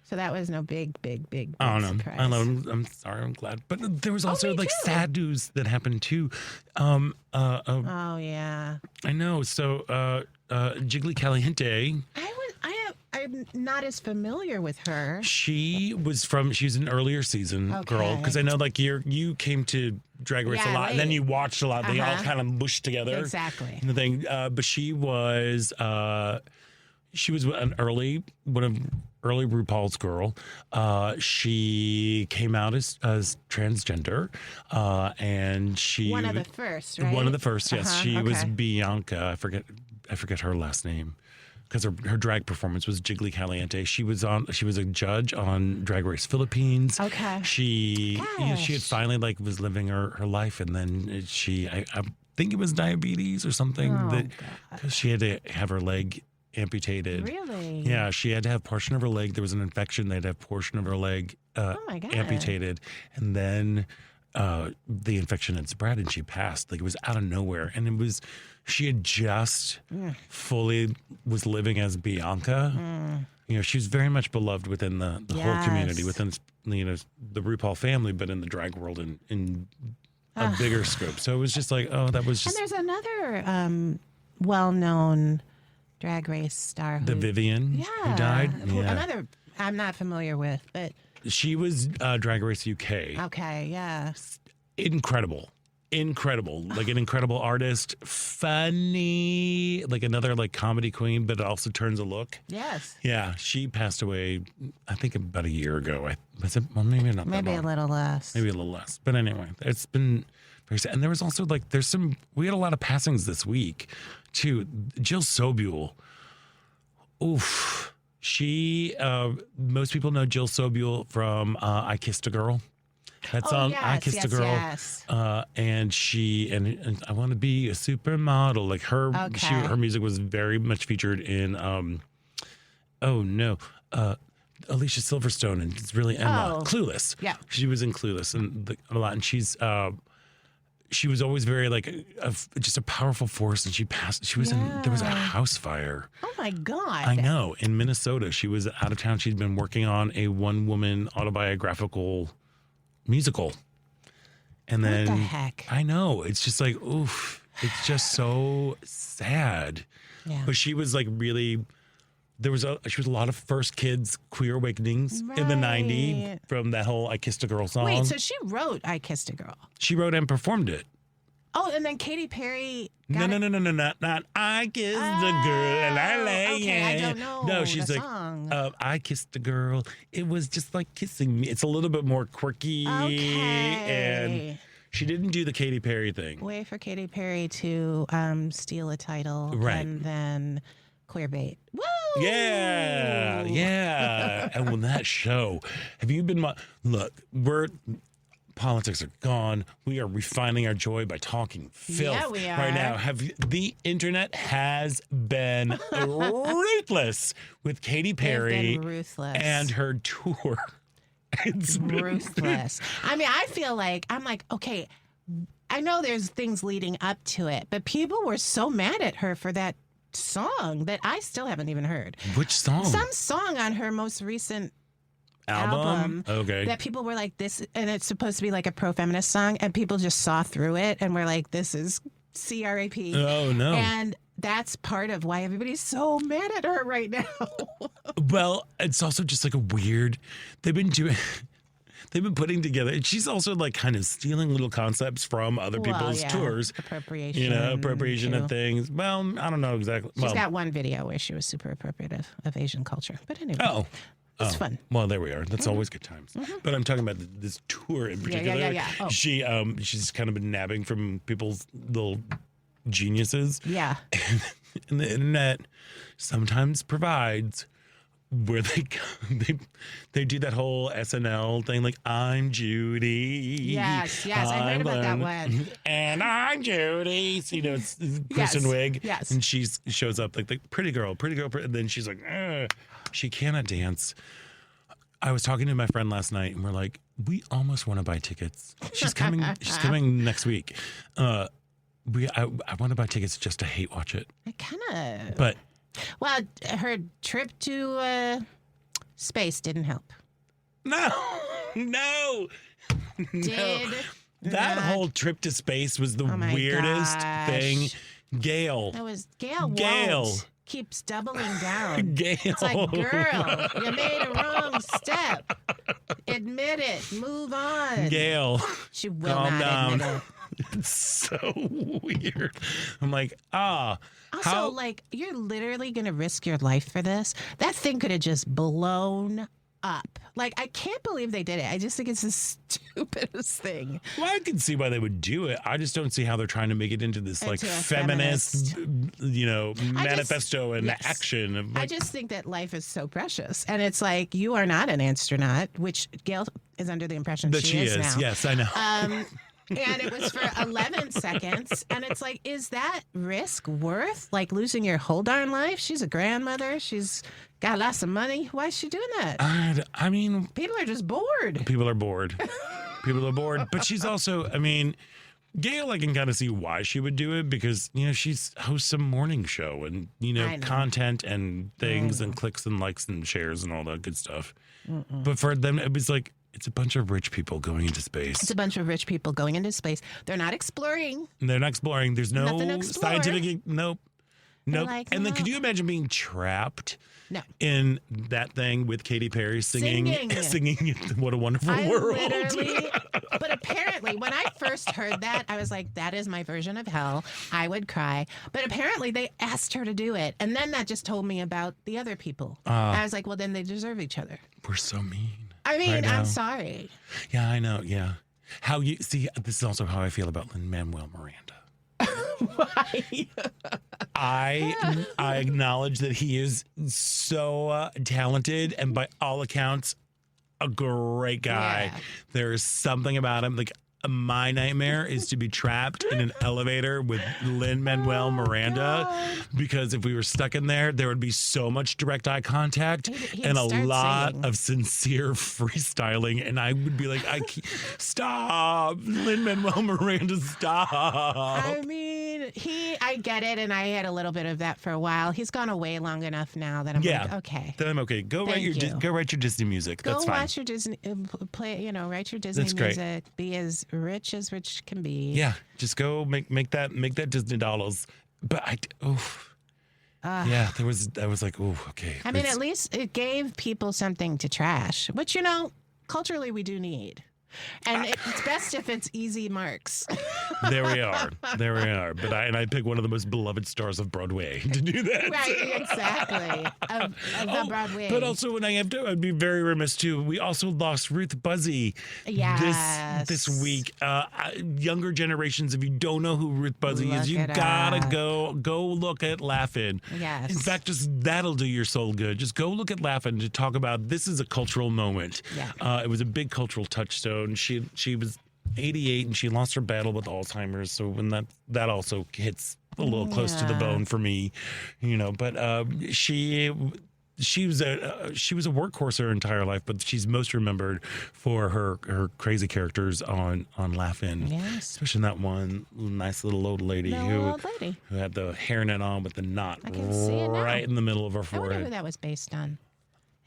so that was no big surprise. I love him. I'm sorry. I'm glad. But there was also sad news that happened too. Oh yeah. I know. So Jiggly Caliente. I'm not as familiar with her. She's an earlier season girl, because I know you came to Drag Race a lot, and then you watched a lot. They all kind of mushed together. Exactly. The thing, but she was one of early RuPaul's girl. She came out as transgender, and she one of the first, right? One of the first, yes. She was Bianca. I forget her last name, because her drag performance was Jiggly Caliente. She was a judge on Drag Race Philippines. Okay. She had finally was living her life, and then I think it was diabetes or something, because she had to have her leg amputated. Really? Yeah, she had to have a portion of her leg. There was an infection. They'd have a portion of her leg amputated, and then the infection had spread, and she passed. It was out of nowhere, and she had just fully was living as Bianca. She was very much beloved within the whole community, within the RuPaul family, but in the drag world in a bigger scope. So it was just that was just. And there's another well-known Drag Race star, the Vivian, who died. Another I'm not familiar with, but she was Drag Race UK. Okay, yeah. Incredible, like an incredible artist, funny, like another comedy queen, but also turns a look. Yes. Yeah, she passed away, I think about a year ago. Maybe not. Maybe a little less. Maybe a little less. But anyway, it's been very sad. And there was also we had a lot of passings this week too. Jill Sobule. Oof. She, most people know Jill Sobule from I Kissed a Girl. That song, yes, I Kissed a Girl. Yes. And she, and I Want to Be a Supermodel. Her music was very much featured in, Alicia Silverstone, and it's really Emma. Oh. Clueless. Yeah. She was in Clueless and a lot, and she was always very like just a powerful force, and she passed. She was in. There was a house fire. Oh my God! I know, in Minnesota. She was out of town. She'd been working on a one-woman autobiographical musical, and then what the heck? I know, it's just like oof. It's just so sad. Yeah. But she was like really. She was a lot of first kids queer awakenings in the '90s from that whole "I Kissed a Girl" song. Wait, so she wrote "I Kissed a Girl"? She wrote and performed it. Oh, and then Katy Perry. No, not "I Kissed a Girl" and I lay okay, I don't know. No, she's the like, song. "I kissed a girl. It was just like kissing me." It's a little bit more quirky, and she didn't do the Katy Perry thing. Way for Katy Perry to steal a title, Right. and then queer bait. Woo! Yeah. And when that show, have you been? Look, politics are gone. We are refining our joy by talking filth. Yeah, we are. Right now. The internet has been ruthless with Katy Perry They've been ruthless. and her tour. It's been Ruthless. I mean, I feel like I'm like, okay, I know there's things leading up to it, but people were so mad at her for that song that I still haven't even heard. Which song? Some song on her most recent album. Okay. That people were like, this, and it's supposed to be like a pro-feminist song, and people just saw through it and were like, this is CRAP. Oh, no. And that's part of why everybody's so mad at her right now. Well, it's also just like a weird. They've been putting together. And she's also like kind of stealing little concepts from other people's tours. Appropriation. Appropriation of things. Well, I don't know exactly. She's got one video where she was super appropriative of Asian culture. But anyway. It's fun. Well, there we are. That's always good times. But I'm talking about this tour in particular. Yeah. Oh. She's kind of been nabbing from people's little geniuses. Yeah. And the internet sometimes provides where they do that whole SNL thing, like I'm Judy. Yes, I heard about that one. And I'm Judy. So, it's Kristen Wiig. Yes. And she shows up like the pretty girl. And then she's like, she cannot dance. I was talking to my friend last night, and we're like, we almost want to buy tickets. She's coming. She's coming next week. I want to buy tickets just to hate watch it. I kind of. But. Well, her trip to space didn't help. No. Did that whole trip to space was the weirdest thing. Gail. That was Gail. Won't. Keeps doubling down. Gail. It's like, girl, you made a wrong step. Admit it. Move on. Gail. She will calm not down. admit it. It's so weird. I'm like, Also, like, you're literally going to risk your life for this? That thing could have just blown up. Like, I can't believe they did it. I just think it's the stupidest thing. Well, I can see why they would do it. I just don't see how they're trying to make it into this like feminist, manifesto and action. I just think that life is so precious. And it's like, you are not an astronaut, which Gail is under the impression that she is now. Yes, I know. And it was for 11 seconds. And it's like, is that risk worth like losing your whole darn life? She's a grandmother. She's got lots of money. Why is she doing that? I mean, people are just bored. People are bored. But she's also, I mean, Gail, I can kind of see why she would do it because, she's hosts a morning show and, content and things and clicks and likes and shares and all that good stuff. But for them, it was like, it's a bunch of rich people going into space. It's a bunch of rich people going into space. They're not exploring. There's no scientific. Nope. Like, and then could you imagine being trapped No. in that thing with Katy Perry singing What a Wonderful World. But apparently, when I first heard that, I was like, that is my version of hell. I would cry. But apparently, they asked her to do it. And then that just told me about the other people. I was like, well, then they deserve each other. We're so mean. I mean, right I'm sorry. Yeah, I know. Yeah. How you see, this is also how I feel about Lin-Manuel Miranda. Why? I acknowledge that he is so talented and by all accounts, a great guy. Yeah. There's something about him. Like, my nightmare is to be trapped in an elevator with Lin-Manuel Miranda, because if we were stuck in there, there would be so much direct eye contact and a lot of sincere freestyling, and I would be like, stop, Lin-Manuel Miranda, stop. I mean, I get it, and I had a little bit of that for a while. He's gone away long enough now that I'm like, okay. Then I'm okay. Go write your Disney music. That's fine. Go watch your Disney, write your Disney music. Be as rich as rich can be. Yeah, just go make that Disney dollars. But I was like, oh, okay. I mean, at least it gave people something to trash, which culturally we do need. And it's best if it's easy marks. There we are. But I pick one of the most beloved stars of Broadway to do that. Right, exactly. Of the Broadway. But also, I'd be very remiss too. We also lost Ruth Buzzy this week. Younger generations, if you don't know who Ruth Buzzy is, you gotta go look at Laugh-In. Yes. In fact, just that'll do your soul good. Just go look at Laugh-In to talk about this is a cultural moment. Yeah. It was a big cultural touchstone. She was 88 and she lost her battle with Alzheimer's, so when that also hits a little close to the bone for me, but she was a workhorse her entire life, but she's most remembered for her crazy characters on Laugh-In. Yes. Especially that one nice little old lady who had the hairnet on with the knot right in the middle of her forehead. I wonder who that was based on.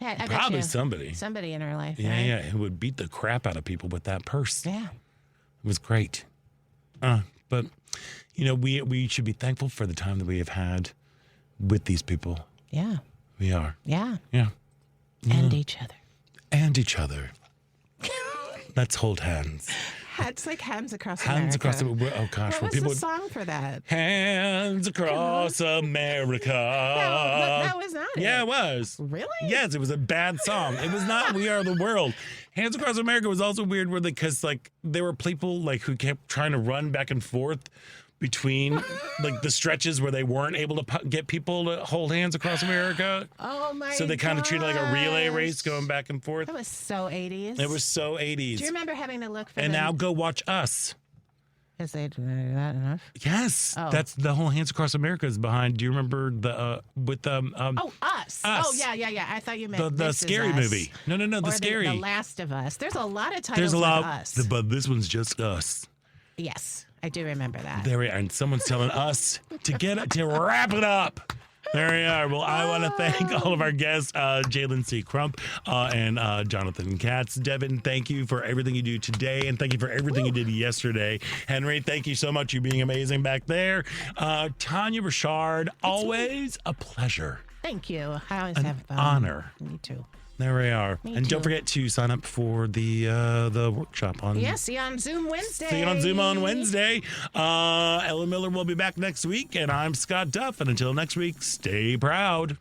Yeah, probably somebody in her life. Yeah, right? yeah, who would beat the crap out of people with that purse. Yeah, it was great. But we should be thankful for the time that we have had with these people. Yeah, we are. Yeah, yeah, and each other. Let's hold hands. It's like Hands Across Hands America. Across. Oh gosh, what was the song for that? Hands Across America. That was not it. Yeah, it was. Really? Yes, it was a bad song. It was not We Are the World. Hands Across America was also weird, because there were people who kept trying to run back and forth between the stretches where they weren't able to get people to hold hands across America. Oh my! So they kind of treated it like a relay race going back and forth. That was so 80s. It was so 80s. Do you remember having to look for And them? now go watch Us. Is that enough? Yes, Oh. That's the whole Hands Across America is behind. Do you remember the with Us. Oh yeah. I thought you meant the scary movie. No, the scary. The Last of Us. There's a lot of titles. There's a lot, with Us. but this one's just Us. Yes, I do remember that. There we are, and someone's telling us to wrap it up. There we are. Well, I want to thank all of our guests, Jalen C. Crump and Jonathan Katz. Devin, thank you for everything you do today, and thank you for everything you did yesterday. Henry, thank you so much. You're being amazing back there. Tania Richard, always a pleasure. Thank you. I always have fun. Honor. Me too. There we are. Me and too. Don't forget to sign up for the workshop on. Yeah, see you on Zoom Wednesday. See you on Zoom on Wednesday. Ellen Miller will be back next week, and I'm Scott Duff. And until next week, stay proud.